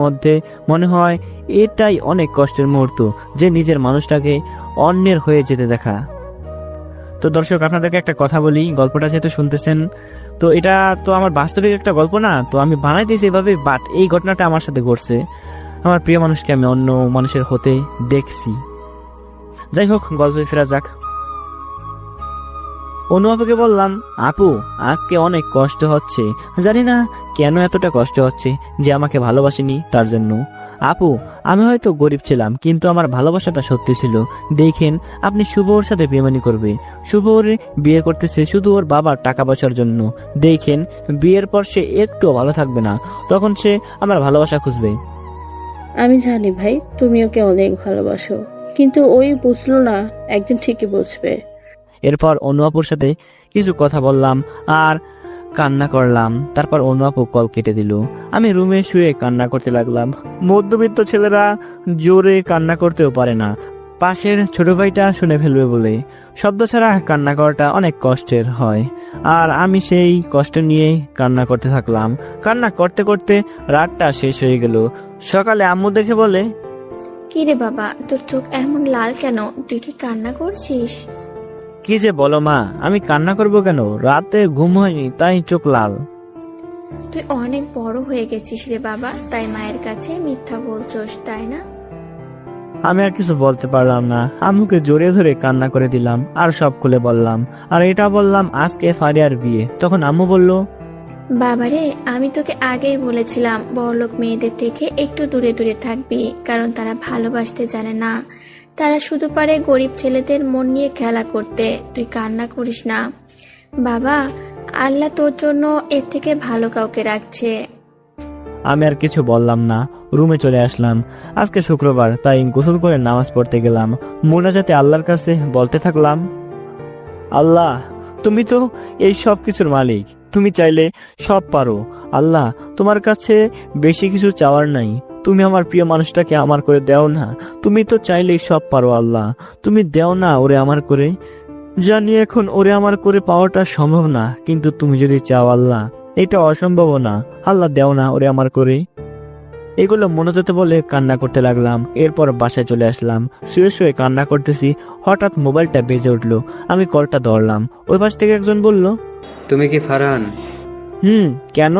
মধ্যে মনে হয় এটাই অনেক কষ্টের মুহূর্ত, যে নিজের মানুষটাকে অন্যের হয়ে যেতে দেখা। তো দর্শক, আপনাদেরকে একটা কথা বলি, গল্পটা যেহেতু শুনতেছেন, তো এটা তো আমার বাস্তবিক একটা গল্প না, তো আমি বানাইতেছি এভাবে, বাট এই ঘটনাটা আমার সাথে ঘটছে। আমার প্রিয় মানুষকে আমি অন্য মানুষের হতে দেখছি। যাই হোক, গল্পে ফেরা যাক। অনু আপুকে বললাম, আপু আজকে অনেক কষ্ট হচ্ছে, জানি না কেন এতটা কষ্ট হচ্ছে, যে আমাকে ভালোবাসেনি তার জন্য। আপু আমি হয়তো গরিব ছিলাম, কিন্তু আমার ভালোবাসাটা সত্যি ছিল। দেখেন আপনি শুভ ওর সাথে বেমানি করবে, শুভ ওর বিয়ে করতেছে শুধু ওর বাবার টাকা পয়সার জন্য। দেখেন বিয়ের পর সে একটু ভালো থাকবে না, তখন সে আমার ভালোবাসা খুঁজবে। আমি জানি ভাই, তুমি ওকে অনেক ভালোবাসো, কিন্তু ওই বুঝলো না, একদিন ঠিকই বুঝবে। এরপর অনু আপুর সাথে কিছু কথা বললাম আর কান্না করলাম। তারপর অনু আপু কল কেটে দিল। আমি রুমে শুয়ে কান্না করতে লাগলাম। মধ্যবিত্ত ছেলেরা জোরে কান্না করতেও পারে না, পাশের ছোট ভাইটা শুনে ফেলবে বলে। শব্দ ছাড়া কান্না করাটা অনেক কষ্টের হয়, আর আমি সেই কষ্ট নিয়ে কান্না করতে থাকলাম। কান্না করতে করতে রাতটা শেষ হয়ে গেল। সকালে আম্মু দেখে বলে, কি রে বাবা, তোর চোখ এমন লাল কেন? তুই কি কান্না করছিস? কি যে বলো মা, আমি কান্না করব কেন? রাতে ঘুম হয়নি তাই চোখ লাল। তুই অনেক বড় হয়ে গেছিস রে বাবা, তাই মায়ের কাছে মিথ্যা বলছস, তাই না? আমি আর কিছু বলতে পারলাম না, আম্মুকে জড়িয়ে ধরে কান্না করে দিলাম আর সব খুলে বললাম। আর এটা বললাম আজকে ফারিয়ার বিয়ে। তখন আম্মু বলল, বাবারে, আমি তোকে আগেই বলেছিলাম বড়লোক মেয়েদের থেকে একটু দূরে দূরে থাকবি, কারণ তারা ভালোবাসতে জানে না, তারা শুধু পারে গরিব ছেলেদের মন নিয়ে খেলা করতে। তুই কান্না করিস না বাবা, আল্লাহ তোর জন্য এর থেকে ভালো কাউকে রাখছে। আমি আর কিছু বললাম না, রুমে চলে আসলাম। আজকে শুক্রবার, তাই গোসল করে নামাজ পড়তে গেলাম। মোনাজাতে আল্লাহর কাছে বলতে থাকলাম, আল্লাহ তুমি তো এই সব কিছুর মালিক, তুমি চাইলে সব পারো। আল্লাহ তোমার কাছে বেশি কিছু চাওয়ার নাই, তুমি আমার প্রিয় মানুষটাকে আমার করে দাও না। তুমি তো চাইলেই সব পারো আল্লাহ, তুমি দেও না ওরে আমার করে। জানি এখন ওরে আমার করে পাওয়াটা সম্ভব না, কিন্তু তুমি যদি চাও আল্লাহ, এটা অসম্ভব না। আল্লাহ দেও না ওরে আমার করে। এগুলো মনোজাতে বলে কান্না করতে লাগলাম। এরপর বাসায় চলে আসলাম। শুয়ে শুয়ে কান্না করতেছি, হঠাৎ মোবাইলটা বেজে উঠলো। আমি কলটা ধরলাম। ওই পাশ থেকে একজন বলল, তুমি কি ফারহান? কেন?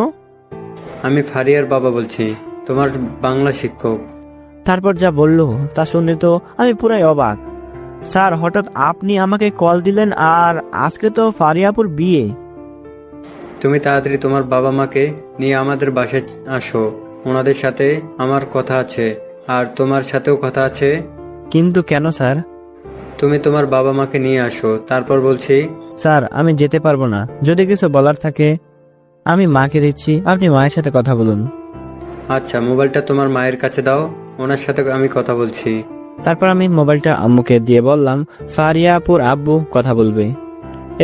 আমি ফারিয়ার বাবা বলছি, তোমার বাংলা শিক্ষক। তারপর যা বললো তা শুনে তো আমি পুরাই অবাক। স্যার, হঠাৎ আপনি আমাকে কল দিলেন, আর আজকে তো ফারিয়াপুর বিয়ে। তুমি তাড়াতাড়ি তোমার বাবা মাকে নিয়ে আমাদের বাসায় আসো, ওনাদের সাথে আমার কথা আছে, আর তোমার সাথেও কথা আছে। কিন্তু কেন স্যার? তুমি তোমার বাবা মাকে নিয়ে আসো, তারপর বলছি। স্যার আমি যেতে পারবো না, যদি কিছু বলার থাকে আমি মাকে দিচ্ছি, আপনি মায়ের সাথে কথা বলুন। আচ্ছা, মোবাইলটা তোমার মায়ের কাছে দাও, ওনার সাথে আমি কথা বলছি। তারপর আমি মোবাইলটা আম্মুকে দিয়ে বললাম, ফারিয়াপুর আব্বু কথা বলবে।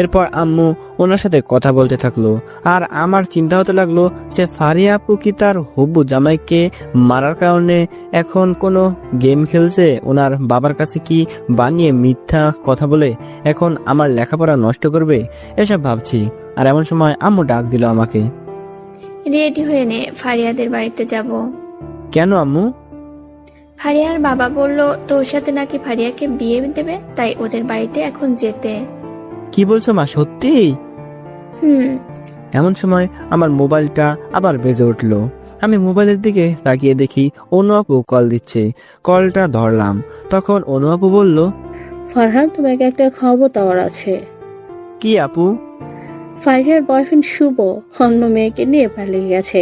এরপর আম্মু ওনার সাথে কথা বলতে থাকলো, আর আমার চিন্তা হতে লাগলো যে ফারিয়া আপু কি তার হবু জামাইকে মারার কারণে এখন কোনো গেম খেলছে, ওনার বাবার কাছে কি বানিয়ে মিথ্যা কথা বলে এখন আমার লেখাপড়া নষ্ট করবে, এসব ভাবছি। আর এমন সময় আম্মু ডাক দিল আমাকে, রেডি হয়ে নে, ফারিয়াদের বাড়িতে যাব। কেন আম্মু? ফারিয়ার বাবা বলল তোর সাথে নাকি ফারিয়াকে বিয়ে দেবে, তাই ওদের বাড়িতে এখন যেতে। কি বলছো মা, সত্যি? এমন সময় আমার মোবাইলটা আবার বেজে উঠলো। আমি মোবাইলের দিকে তাকিয়ে দেখি অনু আপু কল দিচ্ছে। কলটা ধরলাম, তখন অনু আপু বলল, ফারহান, তোমাকে একটা খবর দেওয়ার আছে। কি আপু? ফারিয়ার বয়ফ্রেন্ড শুভ অন্য মেয়েকে নিয়ে পালিয়ে গেছে,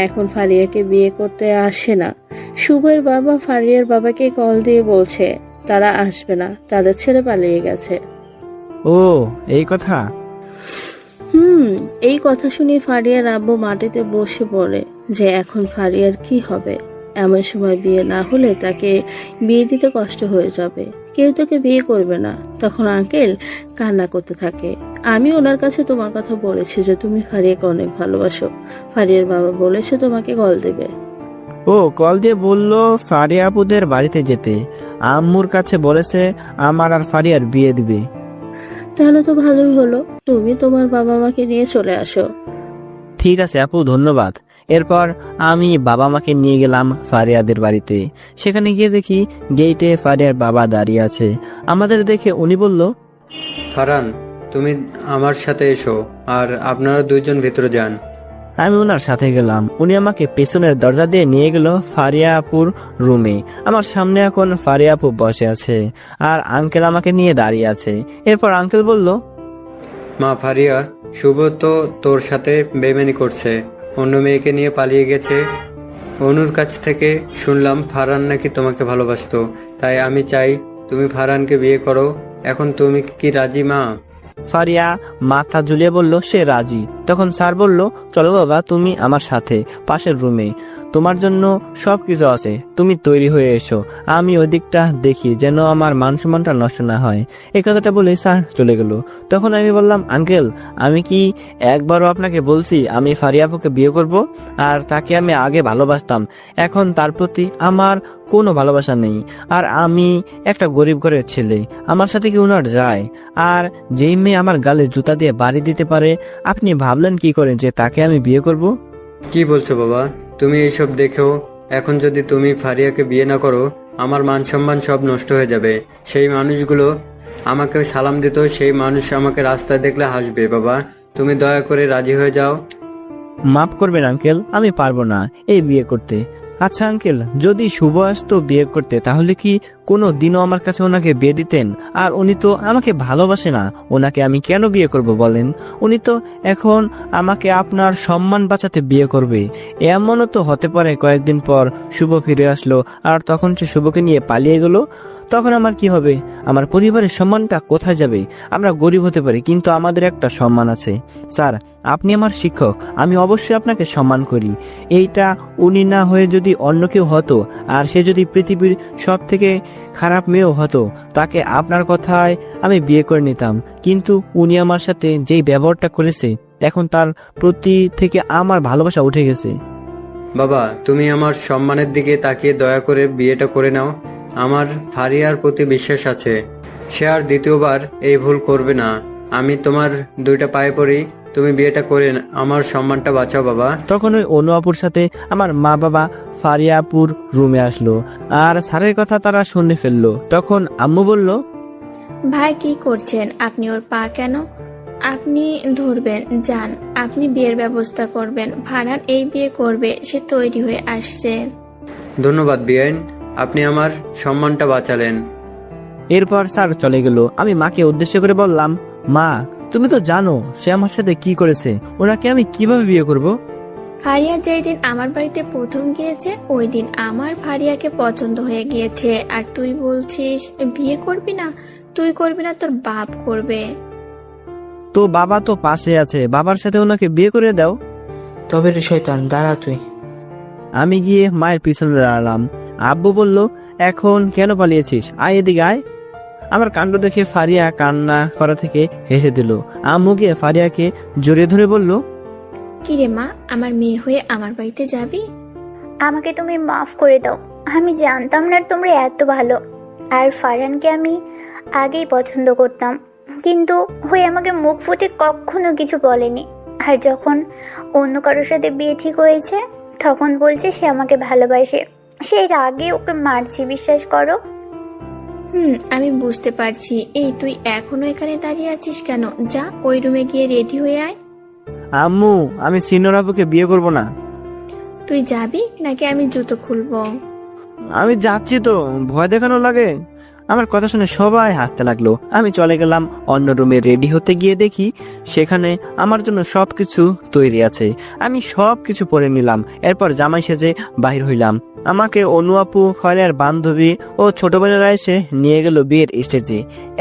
এখন ফারিয়াকে বিয়ে করতে আসে না। শুভের বাবা ফারিয়ার বাবাকে কল দিয়ে বলছে তারা আসবে না, তাদের ছেড়ে পালিয়ে গেছে। ও এই কথা? এই কথা শুনে ফারিয়ার আব্বু মাটিতে বসে পড়ে যে এখন ফারিয়ার কি হবে। এমন সময় বিয়ে না হলে তাকে বিয়ে দিতে কষ্ট হয়ে যাবে, কেউ তোকে বিয়ে করবে না। তখন আঙ্কেল কান্না করতে থাকে। আমি ওনার কাছে তোমার কথা বলেছি যে তুমি ফারিয়াকে অনেক ভালোবাসো। ফারিয়ার বাবা বলেছে তোমাকে কল দেবে। ও কল দিয়ে বলল ফারিয়া আপুদের বাড়িতে যেতে, আম্মুর কাছে বলেছে আমার আর ফারিয়ার বিয়ে দিবে। তাহলে তো ভালোই হলো, তুমি তোমার বাবা মাকে নিয়ে চলে আসো। ঠিক আছে আপু, ধন্যবাদ। এরপর আমি বাবা মাকে নিয়ে গেলাম ফারিয়াদের বাড়িতে। সেখানে গিয়ে দেখি গেটে ফারিয়ার বাবা দাঁড়িয়ে আছে। আমাদের দেখে উনি বলল, ফারহান, তুমি আমার সাথে এসো, আর আপনারা দুইজন ভিতরে যান। আমি ওনার সাথে গেলাম। উনি আমাকে পেছনের দরজা দিয়ে নিয়ে গেল ফারিয়া আপুর রুমে। আমার সামনে এখন ফারিয়া আপু বসে আছে আর আঙ্কেল আমাকে নিয়ে দাঁড়িয়ে আছে। এরপর আঙ্কেল বলল, মা ফারিয়া, শুভ তো তোর সাথে বেইমানি করছে, অন্য মেয়েকে নিয়ে পালিয়ে গেছে। অনুর কাছ থেকে শুনলাম ফারহান নাকি তোমাকে ভালোবাসতো, তাই আমি চাই তুমি ফারহানকে বিয়ে করো। এখন তুমি কি রাজি মা? ফারিয়া মাথা ঝুলিয়ে বলল সে রাজি। তখন স্যার বলল, চলো বাবা, তুমি আমার সাথে পাশের রুমে, তোমার জন্য সবকিছু আছে, তুমি তৈরি হয়ে এসো। আমি ওই দিকটা দেখি যেন আমার মান সম্মানটা নষ্ট না হয়। এই কথাটা বলে স্যার চলে গেল। তখন আমি বললাম, আঙ্কেল, আমি কি একবারও আপনাকে বলছি আমি ফারিয়া আপুকে বিয়ে করব? আর তাকে আমি আগে ভালোবাসতাম, এখন তার প্রতি আমার কোনো ভালোবাসা নেই। আর আমি একটা গরিব ঘরের ছেলে, আমার সাথে কি উনার যায়? আর যেই মেয়ে আমার গালে জুতা দিয়ে বাড়ি দিতে পারে, আপনি ভাবলেন কি করে যে তাকে আমি বিয়ে করব? কি বলছো বাবা? তুমি এইসব দেখেও এখন যদি তুমি ফারিয়াকে বিয়ে না করো, আমার মান সম্মান সব নষ্ট হয়ে যাবে। সেই মানুষগুলো আমাকে সালাম দিত, সেই মানুষ আমাকে রাস্তায় দেখলে হাসবে। বাবা, তুমি দয়া করে রাজি হয়ে যাও। মাফ করবেন আঙ্কেল, আমি পারবো না এই বিয়ে করতে। আচ্ছা আঙ্কেল, যদি শুভ আসতো বিয়ে করতে, তাহলে কি কোনো দিনও আমার কাছে ওনাকে বিয়ে দিতেন? আর উনি তো আমাকে ভালোবাসে না, ওনাকে আমি কেন বিয়ে করব বলেন? উনি তো এখন আমাকে আপনার সম্মান বাঁচাতে বিয়ে করবে। এমনও তো হতে পারে কয়েকদিন পর শুভ ফিরে আসলো আর তখন সে শুভকে নিয়ে পালিয়ে গেল। তখন আমার কি হবে? আমার পরিবারের সম্মানটা কোথায় যাবে? আমরা গরিব হতে পারি, কিন্তু আমাদের একটা সম্মান আছে। স্যার, আপনি আমার শিক্ষক, আমি অবশ্যই আপনাকে সম্মান করি। এইটা উনি না হয়ে যদি অন্য কেউ হতো, আর সে যদি পৃথিবীর সব থেকে খারাপ মেয়েও হতো, তাকে আপনার কথায় আমি বিয়ে করে নিতাম। কিন্তু উনি আমার সাথে যেই ব্যবহারটা করেছে, এখন তার প্রতি থেকে আমার ভালোবাসা উঠে গেছে। বাবা, তুমি আমার সম্মানের দিকে তাকিয়ে দয়া করে বিয়েটা করে নাও। আমার ফারিয়ার প্রতি বিশ্বাস আছে, সে আর দ্বিতীয়বার এই ভুল করবে না। আমি তোমার দুইটা পায়ে পড়ি, তুমি বিয়েটা করে আমার সম্মানটা বাঁচাও বাবা। তখন ওই অনু আপুর সাথে আমার মা বাবা ফারিয়াপুর রুমে আসলো, আর স্যারের কথা তারা শুনে ফেললো। তখন আম্মু বলল, ভাই কি করছেন আপনি? ওর পা কেন? আপনি ধরবেন? যান, আপনি বিয়ের ব্যবস্থা করবেন। ফারহান এই বিয়ে করবে, সে তৈরি হয়ে আসছে। ধন্যবাদ বিয়াইন, আপনি আমার সম্মানটা বাঁচালেন। এরপর স্যার চলে গেল। আমি মাকে উদ্দেশ্য করে বললাম, মা, তুমি তো জানো সে আমার সাথে কি করেছে, ওনাকে আমি কিভাবে বিয়ে করব? ফারিয়া যেই দিন আমার বাড়িতে প্রথম গিয়েছে, ওই দিন আমার ফারিয়াকে পছন্দ হয়ে গিয়েছে। আর তুই বলছিস বিয়ে করবি না? তুই করবি না, তোর বাপ করবে। তো বাবা তো পাশে আছে, বাবার সাথে ওনাকে বিয়ে করে দাও। তবে রে শয়তান, দাঁড়া তুই। আমি গিয়ে মায়ের পিছনে দাঁড়ালাম। আব্বু বলল, এখন কেন পালিয়েছিস? আয় এদিকে আয়। আমার কাণ্ড দেখে ফারিয়া কান্না করা থেকে হেসে দিল। আম্মু গিয়ে ফারিয়াকে জড়িয়ে ধরে বলল, কিরে মা, আমার মেয়ে হয়ে আমার বাড়িতে যাবি? আমাকে তুমি মাফ করে দাও, আমি জানতাম না তোমরা এত ভালো। আর ফারহানকে আমি আগেই পছন্দ করতাম, কিন্তু হয়ে আমাকে মুখ ফুটে কখনো কিছু বলেনি। আর যখন অন্য কারোর সাথে বিয়ে ঠিক হয়েছে, তখন বলছে সে আমাকে ভালোবাসে। সেই রাগে ওকে মারছি, বিশ্বাস করো। আমি বুঝতে পারছি। এই তুই এখনো এখানে দাঁড়িয়ে আছিস কেন? যা, ওই রুমে গিয়ে রেডি হয়ে আয়। আম্মু, আমি সিনিয়র আপুকে বিয়ে করব না। তুই যাবি নাকি আমি জুতো খুলবো? আমি যাচ্ছি তো, ভয় দেখানো লাগে? আমার কথা শুনে সবাই হাসতে লাগলো। আমি চলে গেলাম অন্য রুমে। রেডি হতে গিয়ে দেখি সেখানে আমার জন্য সবকিছু তৈরি আছে। আমি সবকিছু পরে নিলাম। এরপর জামাই সেজে বাহির হইলাম। আমাকে অনু আপু, ফারিয়ার বান্ধবী ও ছোট বোনেরা এসে নিয়ে গেল বিয়ের স্টেজে।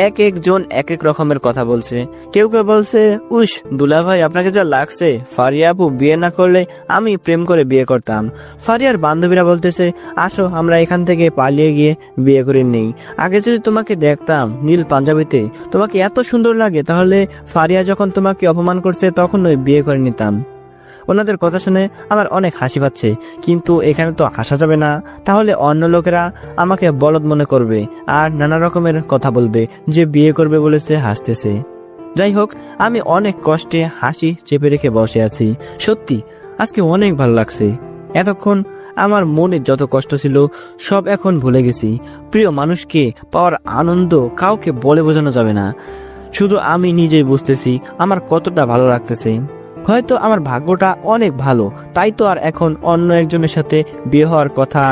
এক একজন এক এক রকমের কথা বলছে। কেউ কেউ বলছে, উস দুলা ভাই, আপনাকে যা লাগছে, ফারিয়া আপু বিয়ে না করলে আমি প্রেম করে বিয়ে করতাম। ফারিয়ার বান্ধবীরা বলতেছে, আসো আমরা এখান থেকে পালিয়ে গিয়ে বিয়ে করে নেই। আগে যদি তোমাকে দেখতাম নীল পাঞ্জাবিতে, তোমাকে এত সুন্দর লাগে, তাহলে ফারিয়া যখন তোমাকে অপমান করছে তখন ওই বিয়ে করে নিতাম। ওনাদের কথা শুনে আমার অনেক হাসি পাচ্ছে, কিন্তু এখানে তো হাসা যাবে না, তাহলে অন্য লোকেরা আমাকে বলদ মনে করবে আর নানা রকমের কথা বলবে যে বিয়ে করবে বলেছে হাসতেছে। যাই হোক, আমি অনেক কষ্টে হাসি চেপে রেখে বসে আছি। সত্যি আজকে অনেক ভালো লাগছে। এতক্ষণ আমার মনে যত কষ্ট ছিল সব এখন ভুলে গেছি। প্রিয় মানুষকে পাওয়ার আনন্দ কাউকে বলে বোঝানো যাবে না। শুধু আমি নিজেই বুঝতেছি আমার কতটা ভালো লাগতেছে। হয়তো আমার ভাগ্যটা অনেক ভালো, তাই তো আর এখন অন্য একজনের সাথে বিয়ে হওয়ার কথা,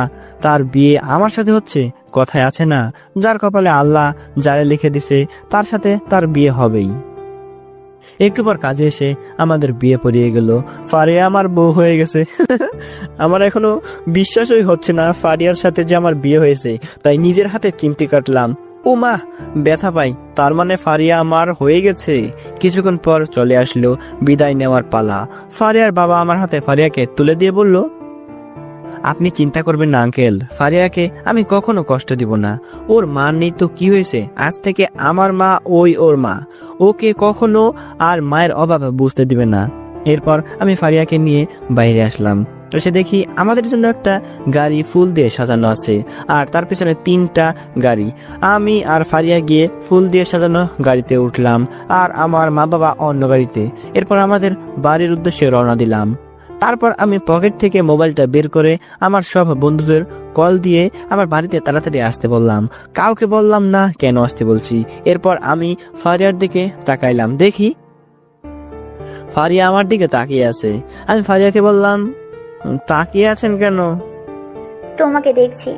তার বিয়ে আমার সাথে হচ্ছে। কথায় আছে না, যার কপালে আল্লাহ যারে লিখে দিছে তার সাথে তার বিয়ে হবেই। একটু পর কাজে এসে আমাদের বিয়ে পড়িয়ে গেল। ফারিয়া আমার বউ হয়ে গেছে। আমার এখনো বিশ্বাসই হচ্ছে না ফারিয়ার সাথে যে আমার বিয়ে হয়েছে। তাই নিজের হাতে চিমটি কাটলাম। ও মা, ব্যথা পাই। তার মানে ফারিয়া আমার হয়ে গেছে। কিছুক্ষণ পর চলে আসলো বিদায় নেওয়ার পালা। ফারিয়ার বাবা আমার হাতে ফারিয়াকে তুলে দিয়ে বলল, আপনি চিন্তা করবেন না আঙ্কেল, ফারিয়াকে আমি কখনো কষ্ট দিব না। ওর মা নেই তো কি হয়েছে, আজ থেকে আমার মা ওর মা। ওকে কখনো আর মায়ের অভাব বুঝতে দিবে না। এরপর আমি ফারিয়াকে নিয়ে বাইরে আসলাম। এসে দেখি আমাদের জন্য একটা গাড়ি ফুল দিয়ে সাজানো আছে, আর তার পিছনে 3টা গাড়ি। আমি আর ফারিয়া গিয়ে ফুল দিয়ে সাজানো গাড়িতে উঠলাম, আর আমার মা বাবা অন্য গাড়িতে। এরপর আমাদের বাড়ির উদ্দেশ্যে রওনা দিলাম। তারপর আমি পকেট থেকে মোবাইলটা বের করে আমার সব বন্ধুদের কল দিয়ে আমার বাড়িতে তাড়াতাড়ি আসতে বললাম। কাউকে বললাম না কেন আসতে বলছি। এরপর আমি ফারিয়ার দিকে তাকাইলাম, দেখি ফারিয়া আমার দিকে তাকিয়ে আছে। আমি ফারিয়াকে বললাম, তাকিয়ে আছেন কেন? তোমাকে দেখছি।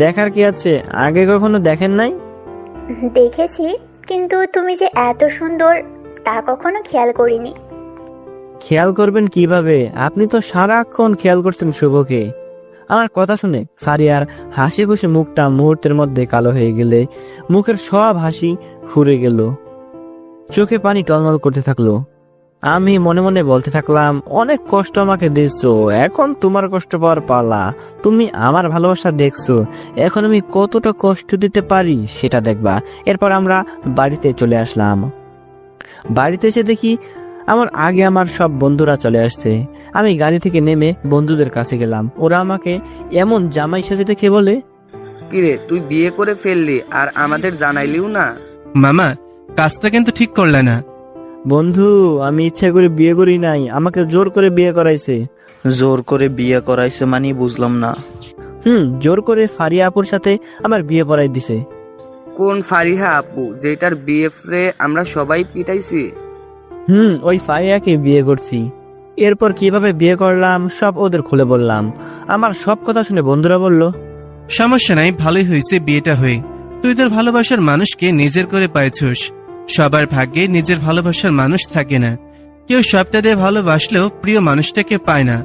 দেখার কি আছে, আগে কখনো দেখেন নাই? দেখেছি, কিন্তু তুমি যে এত সুন্দর তা কখনো খেয়াল করিনি। খেয়াল করবেন কিভাবে, আপনি তো সারাক্ষণ খেয়াল করছেন শুভকে। আমার কথা শুনে ফারিয়ার হাসি খুশি মুখটা মুহূর্তের মধ্যে কালো হয়ে গেলে মুখের সব হাসি ফুরে গেল, চোখে পানি টলমল করতে থাকলো। আমি মনে মনে বলতে থাকলাম, অনেক কষ্ট আমাকে দিচ্ছো, এখন তোমার কষ্ট পাওয়ার পালা। তুমি আমার ভালোবাসা দেখছো, এখন আমি কতটা কষ্ট দিতে পারি সেটা দেখবা। এরপর আমরা বাড়িতে চলে আসলাম। বাড়িতে এসে দেখি আমার আগে আমার সব বন্ধুরা চলে আসছে। আমি গাড়ি থেকে নেমে বন্ধুদের কাছে গেলাম। ওরা আমাকে এমন জামাই সাজে দেখে বলে, কিরে তুই বিয়ে করে ফেললি আর আমাদের জানাইলিও না? মামা, কাজটা কিন্তু ঠিক করলে না। বন্ধু, আমি ইচ্ছা করে বিয়ে করি নাই, আমাকে জোর করে বিয়ে করাইছে। জোর করে বিয়ে করাইছে মানে বুঝলাম না। জোর করে ফারিয়া আপুর সাথে আমার বিয়ে পড়াই দিছে। কোন ফারিহা আপু যেটার বিএফরে আমরা সবাই পিটাইছি? ওই ফারিয়াকে বিয়ে করছি। এরপর কিভাবে বিয়ে করলাম সব ওদের খুলে বললাম। আমার সব কথা শুনে বন্ধুরা বলল, সমস্যা নাই, ভালোই হয়েছে বিয়েটা হয়ে। তুই তোর ভালোবাসার মানুষকে নিজের করে পাইছস। সবার ভাগ্যে নিজের ভালোবাসার মানুষ থাকে না। কেউ সবটা দিয়ে ভালোবাসলেও প্রিয় মানুষটাকে পায় না।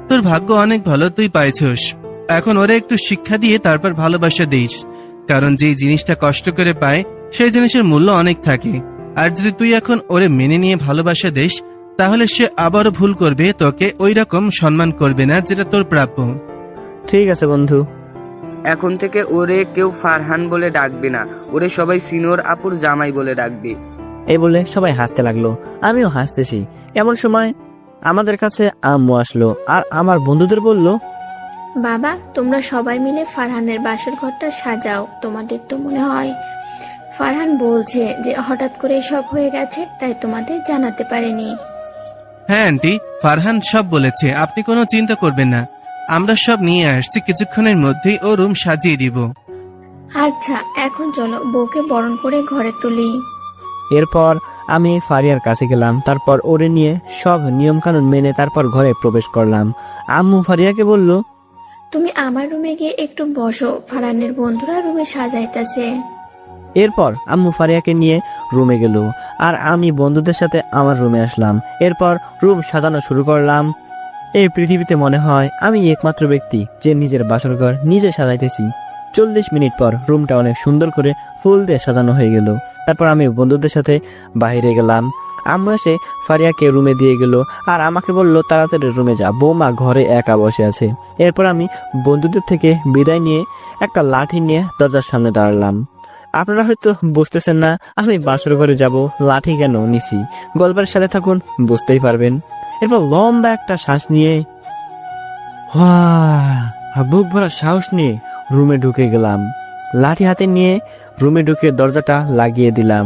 তোর ভাগ্য অনেক ভালো, তুই পাইছস। এখন ওরা একটু শিক্ষা দিয়ে তারপর ভালোবাসা দিস, কারণ যে জিনিসটা কষ্ট করে পায় সেই জিনিসের মূল্য অনেক থাকে। আর যদি তুই এখন ওরে মেনে নিয়ে ভালোবাসা দিস, তাহলে সে আবারও ভুল করবে, তোকে ওই রকম সম্মান করবে না যেটা তোর প্রাপ্য। ঠিক আছে বন্ধু। এখন থেকে ওরে কেউ ফারহান বলে ডাকবি না, ওরে সবাই সিনোর আপুর জামাই বলে ডাকবি। এই বলে সবাই হাসতে লাগলো, আমিও হাসতেছি। এমন সময় আমাদের কাছে আম্মু আসলো আর আমার বন্ধুদের বলল, বাবা, তোমরা সবাই মিলে ফারহানের বাসর ঘরটা সাজাও। তোমাদের তো মনে হয় ফারহান বলছে যে হঠাৎ করে সব হয়ে গেছে, তাই তোমাদের জানাতে পারেনি। হ্যাঁ আন্টি, ফারহান সব বলেছে, আপনি কোনো চিন্তা করবেন না। আমরা সব নিয়ে আসছি, কিছুক্ষণের মধ্যেই ও রুম সাজিয়ে দিব। আচ্ছা, এখন চলো বউকে বরণ করে ঘরে তুলি। এরপর আমি ফারিয়ার কাছে গেলাম। তারপর ওরে নিয়ে সব নিয়ম কানুন মেনে তারপর ঘরে প্রবেশ করলাম। আম্মু ফারিয়াকে বলল, তুমি আমার রুমে গিয়ে একটু বসো, ফারহানের বন্ধুরা রুমে সাজাইতেছে। এরপর আম্মু ফারিয়াকে নিয়ে রুমে গেল আর আমি বন্ধুদের সাথে আমার রুমে আসলাম। এরপর রুম সাজানো শুরু করলাম। এই পৃথিবীতে মনে হয় আমি একমাত্র ব্যক্তি যে নিজের বাসর ঘর নিজে সাজাইতেছি। 40 মিনিট পর রুমটা অনেক সুন্দর করে ফুল দিয়ে সাজানো হয়ে গেল। তারপর আমি বন্ধুদের সাথে বাইরে গেলাম। আম্মু এসে ফারিয়াকে রুমে দিয়ে গেল আর আমাকে বলল, তাড়াতাড়ি রুমে যা, বৌমা ঘরে একা বসে আছে। এরপর আমি বন্ধুদের থেকে বিদায় নিয়ে একটা লাঠি নিয়ে দরজার সামনে দাঁড়ালাম। আপনারা হয়তো বুঝতেছেন না আমি বাসর ঘরে যাব, লাঠি কেন নিছি। গল্পের সাথে থাকুন, বুঝতেই পারবেন। এরপর লম্বা একটা শ্বাস নিয়ে বুক ভরা সাহস নিয়ে রুমে ঢুকে গেলাম। লাঠি হাতে নিয়ে রুমে ঢুকে দরজাটা লাগিয়ে দিলাম।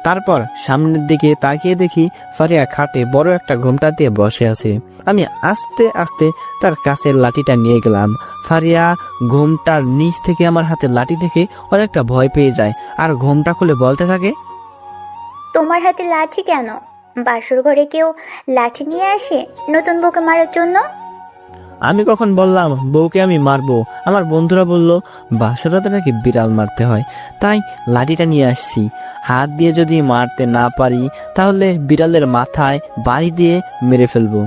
তারপর সামনের দিকে তাকিয়ে দেখি ফারিয়া খাটে বড় একটা ঘোমটা দিয়ে বসে আছে। আমি আস্তে আস্তে তার কাছের লাঠিটা নিয়ে গেলাম। ফারিয়া ঘোমটার নিচ থেকে আমার হাতে লাঠি দেখে অনেকটা ভয় পেয়ে যায় আর ঘোমটা খুলে বলতে থাকে, তোমার হাতে লাঠি কেন? বাসর ঘরে কেউ লাঠি নিয়ে আসে নতুন বউকে মারার জন্য? আমি কখন বললাম বউকে আমি মারবো? আমার বন্ধুরা বলল বাসরাতে নাকি বিড়াল মারতে হয়, তাই লাঠিটা নিয়ে আসছি। হাত দিয়ে যদি মারতে না পারি তাহলে বিড়ালের মাথায় বাড়ি দিয়ে মেরে ফেলবো।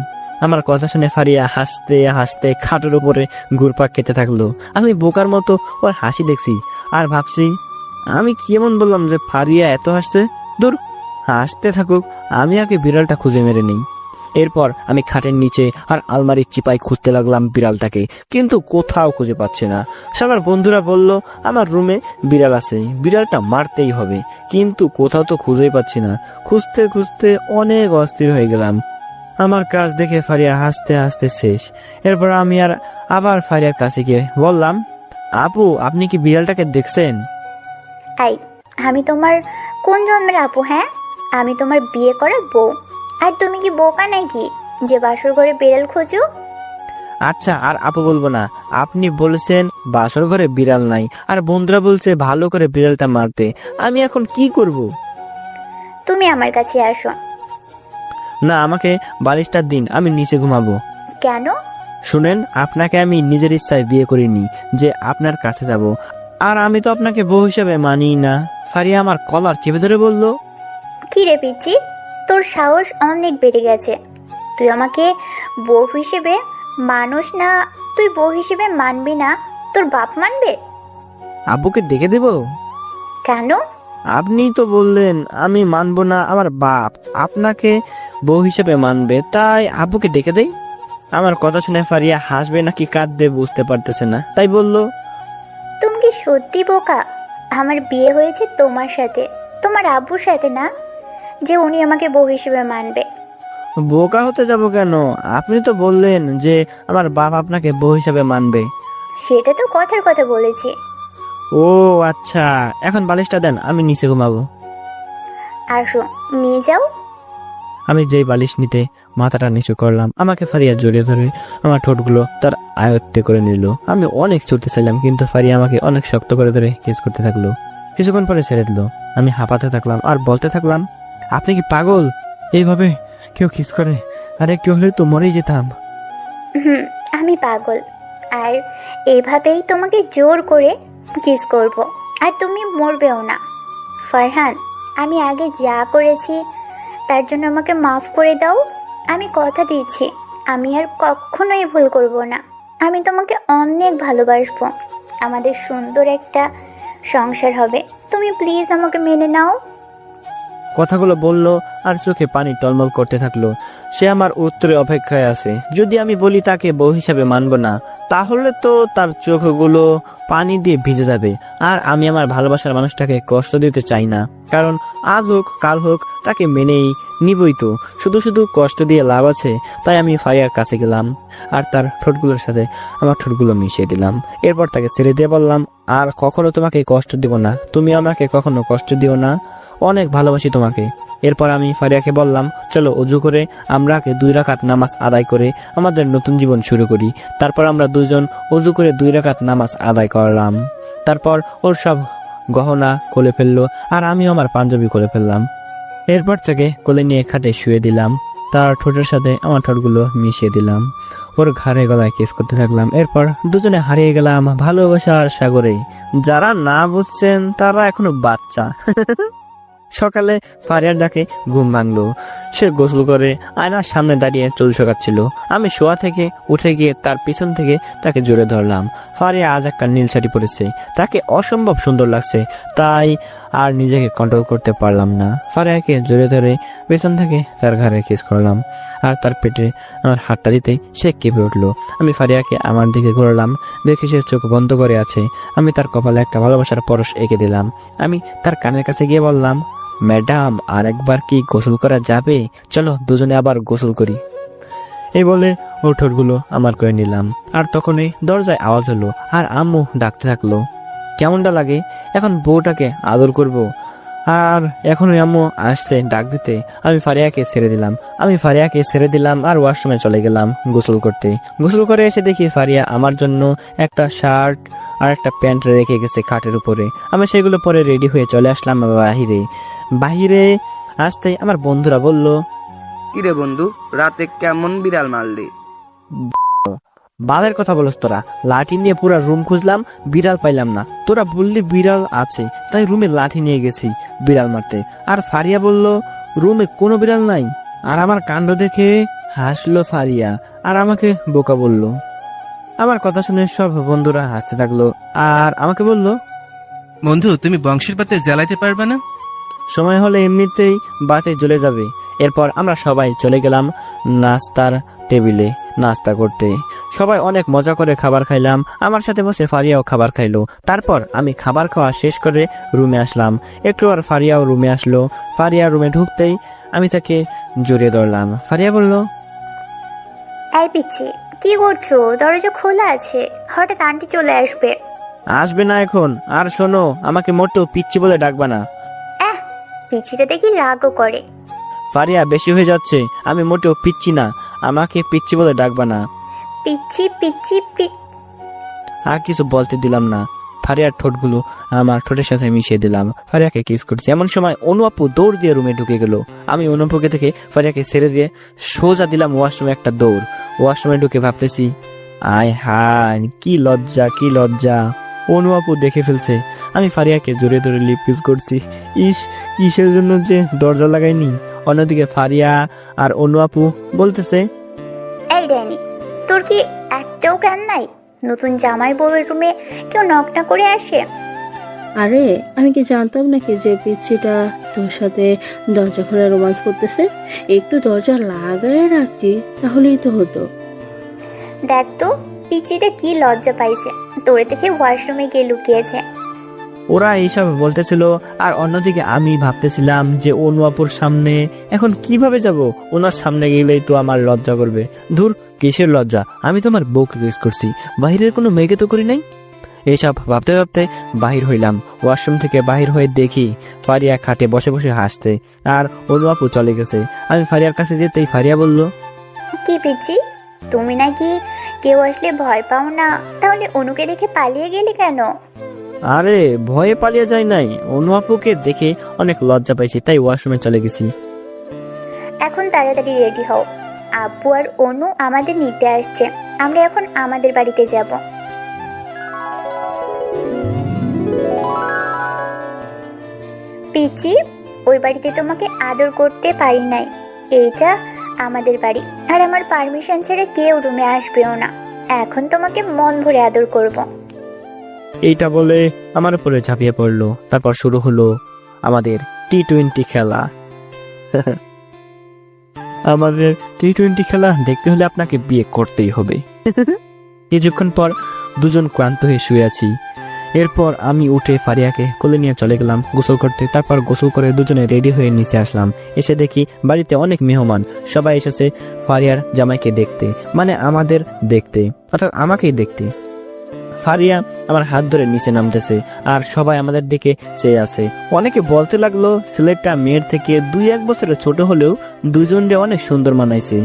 আমার কথা শুনে ফারিয়া হাসতে হাসতে খাটের উপরে ঘুরপাক খেতে থাকলো। আমি বোকার মতো ওর হাসি দেখছি আর ভাবছি আমি কেমন বললাম যে ফারিয়া এত হাসতে? দূর, হাসতে থাকুক, আমি আগে বিড়ালটা খুঁজে মেরে নেই। এরপর আমি খাটের নিচে আর আলমারির চিপায় খুঁজতে লাগলাম বিড়ালটাকে, কিন্তু কোথাও খুঁজে পাচ্ছি না। সবার বন্ধুরা বলল আমার রুমে বিড়াল আছে, বিড়ালটা মারতেই হবে, কিন্তু কোথাও তো খুঁজেই পাচ্ছি না। খুঁজতে খুঁজতে অনেক অস্থির হয়ে গেলাম। আমার কাজ দেখে ফারিয়া হাসতে হাসতে শেষ। এরপর আমি আবার ফারিয়ার কাছে গিয়ে বললাম, আপু আপনি কি বিড়ালটাকে দেখছেন? আই, আমি তোমার কোন জন্মের আপু? হ্যাঁ, আমি তোমার বিয়ে করা বউ। আর তুমি কি বোকা নাকি যে বাসর ঘরে বিড়াল খোঁজো? আচ্ছা, আর আপু বলবো না। আপনি বলেছেন বাসর ঘরে বিড়াল নাই, আর বন্ধুরা বলছে ভালো করে বিড়ালটা মারতে। আমি এখন কি করব? তুমি আমার কাছে আসো। না, আমাকে বালিশটা দিন, আমি নিচে ঘুমাবো। কেন? শুনেন, আপনাকে আমি নিজের ইচ্ছায় বিয়ে করিনি যে আপনার কাছে যাব, আর আমি তো আপনাকে বউ হিসেবে মানি না। ফারিয়া আমার কলার চেপে ধরে বলল, কি রে পিচ্ছি, তোর সাহস অনেক বেড়ে গেছে। তুই আমাকে বউ হিসেবে মানুষ না, তুই বউ হিসেবে মানবি না, তোর বাপ মানবে? আব্বুকে ডেকে দেব? কেন? আপনি তো বললেন আমি মানবো না, আমার বাপ আপনাকে বউ হিসেবে মানবে, তাই আব্বুকে ডেকে দেই। আমার কথা শুনে ফারিয়া হাসবে নাকি কাঁদবে বুঝতে পারতেছে না, তাই বলল, তুমি কি সত্যি বোকা? আমার বিয়ে হয়েছে তোমার সাথে, তোমার আব্বুর সাথে না, যে উনি আমাকে বউ হিসেবে মানবে। বোকা হতে যাব কেন? আপনি তো বললেন যে আমার বাপ আপনাকে বউ হিসেবে মানবে। সেটা তো কথার কথা বলেছি। ও আচ্ছা, এখন বালিশটা দেন, আমি নিচে ঘুমাবো। আসো, নিয়ে যাও। আমি যেই বালিশ নিতে মাথাটা নিচু করলাম, আমাকে ফারিয়া জড়িয়ে ধরে আমার ঠোঁটগুলো তার আয়ত্তে করে নিল। আমি অনেক ছুটতে চাইলাম, কিন্তু ফারিয়া আমাকে অনেক শক্ত করে ধরে কিস করতে থাকলো। কিছুক্ষণ পরে ছেড়ে দিল। আমি হাঁপাতে থাকলাম আর বলতে থাকলাম, আপনি কি পাগল? এইভাবে কেউ কিস করে? আরে কেউ হলে তো মরেই যেতাম। আমি পাগল, আর এভাবেই তোমাকে জোর করে কিস করব, আর তুমি মরবেও না। ফারহান, আমি আগে যা করেছি তার জন্য আমাকে মাফ করে দাও। আমি কথা দিচ্ছি আমি আর কখনোই ভুল করব না। আমি তোমাকে অনেক ভালোবাসবো, আমাদের সুন্দর একটা সংসার হবে। তুমি প্লিজ আমাকে মেনে নাও। কথাগুলো বলল আর চোখে পানি টলমল করতে থাকলো। সে আমার উত্তরে অপেক্ষায় আছে। যদি আমি বলি তাকে বউ হিসাবে মানব না, তাহলে তো তার চোখগুলো পানি দিয়ে ভিজে যাবে, আর আমি আমার ভালোবাসার মানুষটাকে কষ্ট দিতে চাই না। কারণ আজ হোক কাল হোক তাকে মেনেই নিবই তো, শুধু শুধু কষ্ট দিয়ে লাভ আছে। তাই আমি ফারিয়ার কাছে গেলাম আর তার ঠোঁটগুলোর সাথে আমার ঠোঁটগুলো মিশিয়ে দিলাম। এরপর তাকে ছেড়ে দিয়ে বললাম, আর কখনো তোমাকে কষ্ট দিব না, তুমি আমাকে কখনো কষ্ট দিও না, অনেক ভালোবাসি তোমাকে। এরপর আমি ফারিয়াকে বললাম, চলো অজু করে আমরা 2 রাকাত নামাজ আদায় করে আমাদের নতুন জীবন শুরু করি। তারপর আমরা দুজন অজু করে 2 রাকাত নামাজ আদায় করলাম। তারপর ওর সব গহনা খুলে ফেললো আর আমিও আমার পাঞ্জাবি খুলে ফেললাম। এরপর থেকে কোলে নিয়ে খাটে শুয়ে দিলাম, তার ঠোঁটের সাথে আমার ঠোঁটগুলো মিশিয়ে দিলাম, ওর ঘাড়ে গলায় কিস করতে থাকলাম। এরপর দুজনে হারিয়ে গেলাম ভালোবাসার সাগরে। যারা না বুঝছেন তারা এখনো বাচ্চা। সকালে ফারিয়ার ডাকে ঘুম ভাঙলো। সে গোসল করে আয়নার সামনে দাঁড়িয়ে চুল শোকাচ্ছিল। আমি শোয়া থেকে উঠে গিয়ে তার পিছন থেকে তাকে জোরে ধরলাম। ফারিয়া আজ একটা নীল শাড়ি পরেছে, তাকে অসম্ভব সুন্দর লাগছে, তাই আর নিজেকে কন্ট্রোল করতে পারলাম না। ফারিয়াকে জোরে ধরে পেছন থেকে তার ঘাড়ে কিস করলাম আর তার পেটে আমার হাতটা দিতে সে কেঁপে উঠলো। আমি ফারিয়াকে আমার দিকে ঘোরালাম, দেখে সে চোখ বন্ধ করে আছে। আমি তার কপালে একটা ভালোবাসার পরশ এঁকে দিলাম। আমি তার কানের কাছে গিয়ে বললাম, ম্যাডাম আরেকবার কি গোসল করা যাবে? চলো দুজনে আবার গোসল করি। এই বলে ওর ঠোঁটগুলো আমার করে নিলাম। আর তখনই দরজায় আওয়াজ হলো আর আম্মু ডাকতে থাকলো, কেমনটা লাগে এখন বউটাকে আদর করব? আর এখন আম্মু আসতে ডাক দিতে আমি ফারিয়াকে ছেড়ে দিলাম আর ওয়াশরুমে চলে গেলাম গোসল করতে। গোসল করে এসে দেখি ফারিয়া আমার জন্য একটা শার্ট আর একটা প্যান্ট রেখে গেছে খাটের উপরে। আমি সেগুলো পরে রেডি হয়ে চলে আসলাম বাহিরে আসতে আমার বন্ধুরা বলল, কিরে বন্ধু, রাতে কেমন বিড়াল মারলি? বালের কথা বলস তোরা, লাঠি নিয়ে পুরা রুম খুঁজলাম, বিড়াল পাইলাম না। তোরা বললি বিড়াল আছে, তাই রুমে লাঠি নিয়ে গেছি বিড়াল মারতে। আর ফারিয়া বলল রুমে কোনো বিড়াল নাই। আর আমার কাণ্ড দেখে হাসলো ফারিয়া আর আমাকে বোকা বলল। আমার কথা শুনে সব বন্ধুরা হাসতে থাকলো আর আমাকে বলল, বন্ধু তুমি বংশের পাতে জ্বালাইতে পারবে না? সময় হলে এমনিতেই বাতে জ্বলে যাবে। এরপর আমরা সবাই চলে গেলাম নাস্তার টেবিলে নাস্তা করতে। সবাই অনেক মজা করে খাবার খাইলাম, আমার সাথে বসে ফারিয়াও খাবার খাইলো। তারপর আমি খাবার খাওয়া শেষ করে রুমে আসলাম। একটু আর ফারিয়াও রুমে আসলো। ফারিয়া রুমে ঢুকতেই আমি তাকে জড়িয়ে ধরলাম। ফারিয়া বলল, এই পিচ্ছি, কি করছো? দরজা খোলা আছে, হঠাৎ আন্টি চলে আসবে। আসবে না এখন। আর শোনো, আমাকে মোটেও পিচ্ছি বলে ডাকবা না। পিচ্ছিটা দেখি রাগও করে। ফারিয়া বেশি হয়ে যাচ্ছে, আমি মোটেও পিচ্ছি না, আমাকে পিচ্ছি বলে ডাকবা না। পিচ্ছি পিচ্ছি আর কিছু বলতে দিলাম না। ফারিয়ার ঠোঁটগুলো আমার ঠোঁটের সাথে মিশিয়ে দিলাম। ফারিয়াকে কিস করছি। এমন সময় অনু আপু দৌড় দিয়ে রুমে ঢুকে গেল। আমি অনু আপুকে থেকে ফারিয়াকে ছেড়ে দিয়ে সোজা দিলাম ওয়াশরুমে একটা দৌড়। ওয়াশরুমে ঢুকে ভাবতেছি, আয় হায় কি লজ্জা, অনু আপু দেখে ফেলছে। আমি ফারিয়াকে জোরে ধরে লিপ কিস করছি। কিসের জন্য যে দরজা লাগাইনি। অন্যদিকে ফারিয়া আর অনু আপু বলতেছে, এই ড্যানি, তোর কি একটাও জ্ঞান নাই? নতুন জামাই বউয়ের রুমে কেউ নক না করে আসে? আরে আমি কি জানতাম নাকি যে পিচ্ছিটা তোর সাথে দরজা খোলা রোমান্স করতেছে? একটু দরজা লাগায় রাখতি তাহলেই তো হতো। দেখ তো পিচ্ছিটা কি লজ্জা পাইছে, তোরে দেখে ওয়াশরুমে গিয়ে লুকিয়েছে। ওরা এইসব বলতেছিল আর অন্যদিকে আমি ভাবতেছিলাম যে অনু আপুর সামনে এখন কিভাবে যাব। ওনার সামনে গেলেই তো আমার লজ্জা করবে। ধুর, কিসের লজ্জা, আমি তোমার বউকে কিস করছি, বাহিরের কোনো মেয়েকে তো করি নাই। এইসব ভাবতে ভাবতে বাহির হইলাম। ওয়াশরুম থেকে বাহির হয়ে দেখি ফারিয়া খাটে বসে বসে হাসতে আর অনু আপু চলে গেছে। আমি ফারিয়ার কাছে যেতেই ফারিয়া বলল, কি পিচ্ছি, তুমি নাকি কেউ আসলে ভয় পাও না? তাহলে অনুকে দেখে পালিয়ে গেলি কেন? আরে ভয়ে পালিয়ে যায় নাই, অনু আপুকে দেখে অনেক লজ্জা পাইছি তাই ওয়াশরুমে চলে গেছি। এখন তাড়াতাড়ি রেডি হও, আব্বু আর অনু আমাদের নিতে আসছে। আমরা এখন আমাদের বাড়িতে যাব। পিচি, ওই বাড়িতে তোমাকে আদর করতে পারি নাই। এইটা আমাদের বাড়ি, আর আমার পারমিশন ছাড়া কেউ রুমে আসবেও না। এখন তোমাকে মন ভরে আদর করব। এইটা বলে আমার উপরে ঝাঁপিয়ে পড়লো। তারপর শুরু হলো আমাদের টি-20 খেলা। আমাদের টি-20 খেলা দেখতে হলে আপনাকে বিয়ে করতেই হবে। কিছুক্ষণ পর দুজন ক্লান্ত হয়ে শুয়ে আছি। এরপর আমি উঠে ফারিয়াকে কোলে নিয়ে চলে গেলাম গোসল করতে। তারপর গোসল করে দুজনে রেডি হয়ে নিচে আসলাম। এসে দেখি বাড়িতে অনেক মেহমান, সবাই এসেছে ফারিয়ার জামাইকে দেখতে, মানে আমাদের দেখতে, অর্থাৎ আমাকেই দেখতে। ফারিয়া আমার হাত ধরে নিচে নামতেছে আর সবাই আমাদের দিকে চেয়ে আছে। অনেকে বলতে লাগলো ছেলেটা মেয়ের থেকে 2-1 বছরের ছোট হলেও দুজনরে অনেক সুন্দর মানাইছে।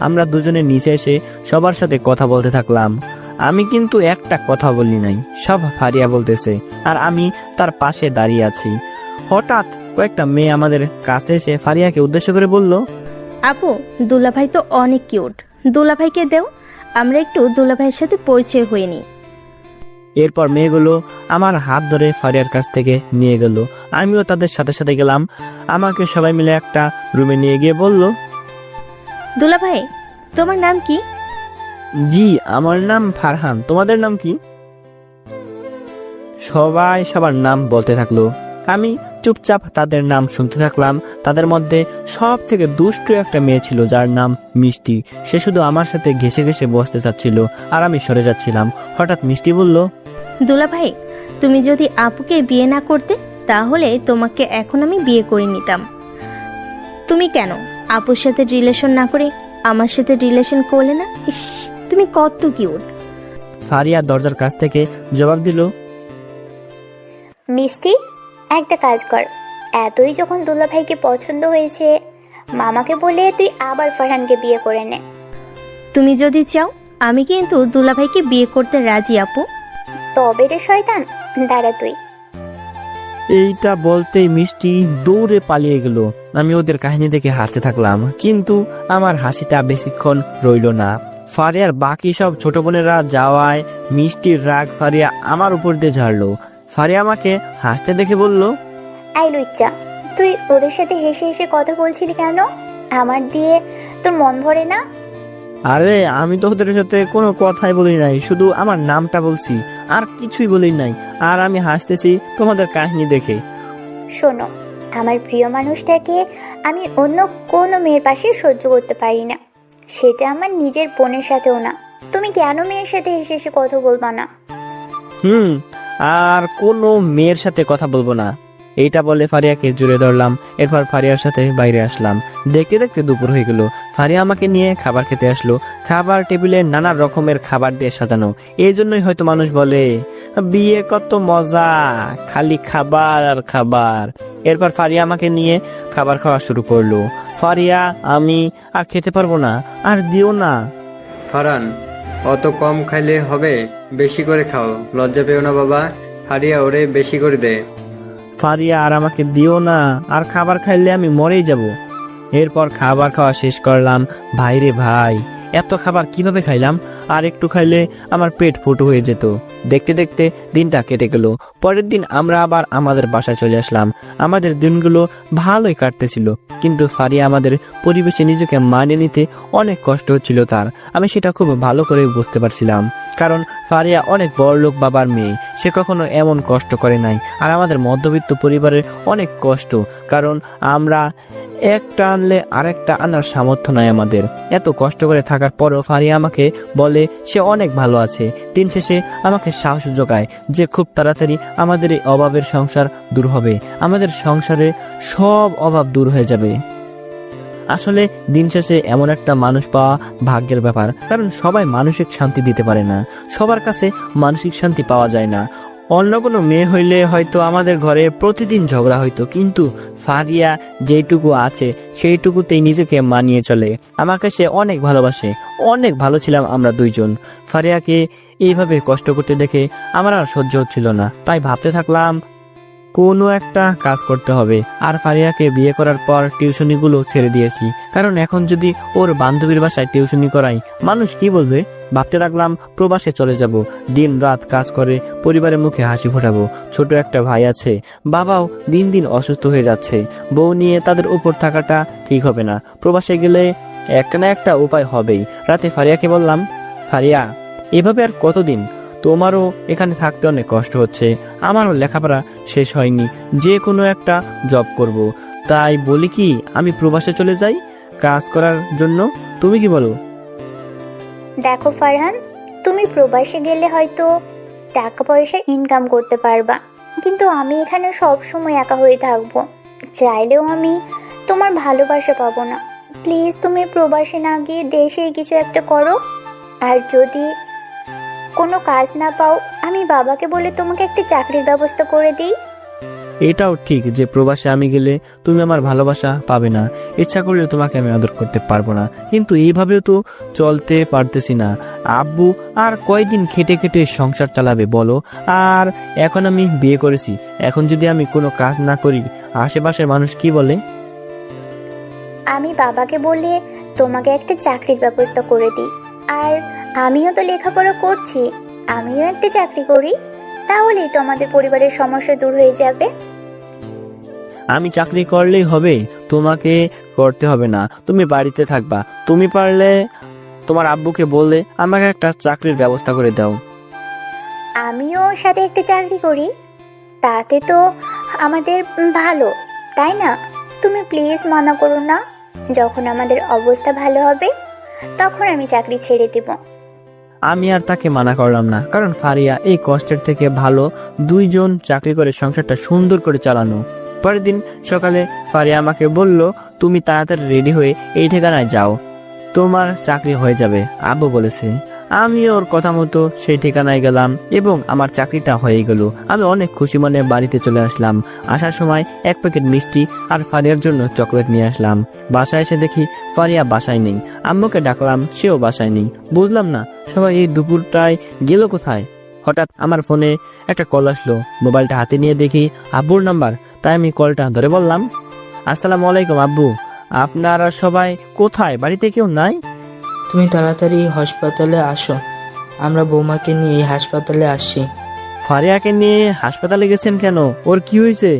আমরা দুজনে নিচে এসে সবার সাথে কথা বলতে থাকলাম। আমি কিন্তু একটা কথা বলি নাই, সব ফারিয়া বলতেছে আর আমি তার পাশে দাঁড়িয়ে আছি। হঠাৎ কয়েকটা মেয়ে আমাদের কাছে এসে ফারিয়াকে উদ্দেশ্য করে বলল, আপু, দুলাভাই তো অনেক কিউট, দুলাভাইকে দেও, আমরা একটু দুলাভাইয়ের সাথে পরিচয় হয়ে নিই। এরপর মেয়েগুলো আমার হাত ধরে ফারিয়ার কাছ থেকে নিয়ে গেল। আমিও তাদের সাথে সাথে গেলাম। আমাকে সবাই মিলে একটা রুমে নিয়ে গিয়ে বলল, দুলাভাই তোমার নাম কি? জি আমার নাম ফারহান, তোমাদের নাম কি? সবাই সবার নাম বলতে থাকলো। আমি চুপচাপ তাদের নাম শুনতে থাকলাম। তাদের মধ্যে সব থেকে দুষ্টু একটা মেয়ে ছিল যার নাম মিষ্টি। সে শুধু আমার সাথে ঘেসে ঘেসে বসতে চাচ্ছিল আর আমি সরে যাচ্ছিলাম। হঠাৎ মিষ্টি বলল, দুলাভাই তুমি যদি আপুকে বিয়ে না করতে তাহলে তোমাকে এখন আমি বিয়ে করে নিতাম। তুমি কেন আপুর সাথে রিলেশন না করে আমার সাথে রিলেশন করলে না? ইস, তুমি কত কিউট। ফারিয়া দরজার কাছ থেকে জবাব দিল, মিষ্টি, একটা কাজ কর, এতই যখন দুলাভাইকে পছন্দ হয়েছে, মামাকে বলে তুই আবার ফারহানকে বিয়ে করে নে। তুমি যদি চাও আমি কিন্তু দুলাভাইকে বিয়ে করতে রাজি আপু। তবে রে শয়তান, দাঁড়া তুই। এইটা বলতেই মিষ্টি দৌড়ে পালিয়ে গেল। আমি ওদের কাহিনী দেখে হাসতে থাকলাম, কিন্তু আমার হাসিটা বেশিক্ষণ রইল না। ফারিয়ার বাকি সব ছোট বোনেরা যাওয়ায় মিষ্টির রাগ ফারিয়া আমার উপর দিয়ে ঝাড়লো। ফারিয়া আমাকে হাসতে দেখে বলল, আই লুচ্চা, তুই ওদের সাথে হেসে হেসে কথা বলছিলি কেন? আমার দিয়ে তোর মন ভরে না? আরে আমি তো ওদের সাথে কোনো কথাই বলি নাই, শুধু আমার নামটা বলছি, আর কিছুই বলি নাই। আর আমি হাসতেছি তোমাদের কাহিনী দেখে। শোনো, আমার প্রিয় মানুষটাকে আমি অন্য কোনো মেয়ের পাশে সহ্য করতে পারি না, সেটা আমার নিজের বোনের সাথেও না। তুমি কেন মেয়ের সাথে হেসে হেসে কথা বলবা না? আর কোনো মেয়ের সাথে কথা বলবো না। এইটা বলে ফারিয়াকে জুড়ে ধরলাম। এরপর ফারিয়ার সাথে বাইরে আসলাম। দেখতে দেখতে দুপুর হয়ে গেল। ফারিয়া আমাকে নিয়ে খাবার খেতে আসলো। খাবার টেবিলে নানা রকমের খাবার দিয়ে সাজানো। এই জন্যই হয়তো মানুষ বলে বিয়ে কত মজা, খালি খাবার আর খাবার। এরপর ফারিয়া আমাকে নিয়ে খাবার খাওয়া শুরু করলো। ফারিয়া, আমি আর খেতে পারবো না, আর দিও না। ফারহান, অত কম খাইলে হবে, বেশি করে খাও, লজ্জা পেও না বাবা। ফারিয়া, ওরে বেশি করে দে। ফারিয়া, আর আমাকে দিও না, আর খাবার খাইলে আমি মরেই যাব। এরপর খাবার খাওয়া শেষ করলাম। ভাইরে ভাই, এত খাবার কিভাবে খাইলাম? আর একটু খাইলে আমার পেট ফুটো হয়ে যেত। দেখতে দেখতে দিনটা কেটে গেল। পরের দিন আমরা আবার আমাদের বাসায় চলে আসলাম। আমাদের দিনগুলো ভালোই কাটতেছিল, কিন্তু ফারিয়া আমাদের পরিবেশে নিজেকে মানিয়ে নিতে অনেক কষ্ট হচ্ছিল তার। আমি সেটা খুব ভালো করে বুঝতে পারছিলাম, কারণ ফারিয়া অনেক বড়লোক বাবার মেয়ে। সে কখনো এমন কষ্ট করে নাই। আর আমাদের মধ্যবিত্ত পরিবারের অনেক কষ্ট, কারণ আমরা একটা আনলে আরেকটা আনার সামর্থ্য নাই আমাদের। এত কষ্ট করে থাকার পরও ফারিয়া আমাকে বলে সে অনেক ভালো আছে। দিন শেষে আমাকে সাহস যোগায় যে খুব তাড়াতাড়ি আমাদের এই অভাবের সংসার দূর হবে, আমাদের সংসারে সব অভাব দূর হয়ে যাবে। আসলে দিন শেষে এমন একটা মানুষ পাওয়া ভাগ্যের ব্যাপার, কারণ সবাই মানসিক শান্তি দিতে পারে না। সবার কাছে মানসিক শান্তি পাওয়া যায় না। অন্য কোনো মেয়ে হইলে হয়তো আমাদের ঘরে প্রতিদিন ঝগড়া হইতো, কিন্তু ফারিয়া যেটুকু আছে সেইটুকুতেই নিজেকে মানিয়ে চলে। আমাকে সে অনেক ভালোবাসে, অনেক ভালো ছিলাম আমরা দুইজন। ফারিয়াকে এইভাবে কষ্ট করতে দেখে আমার আর সহ্য হচ্ছিল না, তাই ভাবতে থাকলাম কোনো একটা কাজ করতে হবে। আর ফারিয়াকে বিয়ে করার পর টিউশনিগুলো ছেড়ে দিয়েছি, কারণ এখন যদি ওর বান্ধবীর বাসায় টিউশনি করাই মানুষ কি বলবে। ভাবতে লাগলাম প্রবাসে চলে যাব, দিন রাত কাজ করে পরিবারের মুখে হাসি ফোটাবো। ছোট একটা ভাই আছে, বাবাও দিন দিন অসুস্থ হয়ে যাচ্ছে। বউ নিয়ে তাদের উপর থাকাটা ঠিক হবে না। প্রবাসে গেলে একটা না একটা উপায় হবেই। রাতে ফারিয়াকে বললাম, ফারিয়া, এভাবে আর কতদিন? তোমারও এখানে থাকতে অনেক কষ্ট হচ্ছে, আমারও লেখাপড়া শেষ হয়নি, যে কোনো একটা জব করব। তাই বলি কি আমি প্রবাসে চলে যাই কাজ করার জন্য, তুমি কি বলো? দেখো ফারহান, তুমি প্রবাসে গেলে হয়তো টাকা পয়সা ইনকাম করতে পারবা, কিন্তু আমি এখানে সব সময় একা হয়ে থাকবো। চাইলেও আমি তোমার ভালোবাসা পাবো না। প্লিজ তুমি প্রবাসে না গিয়ে দেশেই কিছু একটা করো। আর যদি কোনো কাজ না পাও, আমি বাবাকে বলে তোমাকে একটা চাকরির ব্যবস্থা করে দিই। এটাও ঠিক যে প্রবাসে আমি গেলে তুমি আমার ভালোবাসা পাবে না, ইচ্ছা করলে তোমাকে আমি আদর করতে পারবো না, কিন্তু এইভাবেও তো চলতে পারতেছি না। আব্বু আর কয়দিন খেটে খেটে সংসার চালাবে বলো? আর এখন আমি বিয়ে করেছি, এখন যদি আমি কোনো কাজ না করি আশেপাশের মানুষ কি বলে? আমি বাবাকে বলে তোমাকে একটা চাকরির ব্যবস্থা করে দিই। আর আমিও তো লেখাপড়া করছি, আমিও একটা চাকরি করি, তাহলেই তো আমাদের পরিবারের সমস্যা দূর হয়ে যাবে। আমি চাকরি করলেই হবে? তোমাকে করতে হবে না, তুমি বাড়িতে থাকবা। তুমি পারলে তোমার আব্বুকে বললে আমাকে একটা চাকরির ব্যবস্থা করে দাও। আমিও সাথে একটা চাকরি করি, তাতে তো আমাদের ভালো, তাই না? তুমি প্লিজ মানা করো না। যখন আমাদের অবস্থা ভালো হবে তখন আমি চাকরি ছেড়ে দেব। আমি আর তাকে মানা করলাম না, কারণ ফারিয়া এই কষ্টের থেকে ভালো দুইজন চাকরি করে সংসারটা সুন্দর করে চালানো। পরের দিন সকালে ফারিয়া আমাকে বলল, তুমি তাড়াতাড়ি রেডি হয়ে এই ঠিকানায় যাও, তোমার চাকরি হয়ে যাবে, আব্বু বলেছে। আমি ওর কথা মতো সেই ঠিকানায় গেলাম এবং আমার চাকরিটা হয়ে গেল। আমি অনেক খুশি মনে বাড়িতে চলে আসলাম। আসার সময় এক প্যাকেট মিষ্টি আর ফারিয়ার জন্য চকলেট নিয়ে আসলাম। বাসায় এসে দেখি ফারিয়া বাসায় নেই। আম্মুকে ডাকলাম, সেও বাসায় নেই। বুঝলাম না সবাই এই দুপুরটায় গেল কোথায়। হঠাৎ আমার ফোনে একটা কল আসলো। মোবাইলটা হাতে নিয়ে দেখি আব্বুর নাম্বার। তাই আমি কলটা ধরে বললাম, আসসালামু আলাইকুম আব্বু, আপনারা সবাই কোথায়? বাড়িতে কেউ নাই? তুমি তাড়াতাড়ি হাসপাতালে আসো, আমরা বৌমাকে নিয়ে হাসপাতালে আসছি। ফারিয়াকে নিয়ে হাসপাতালে গেছেন কেন? ওর কি হয়েছে?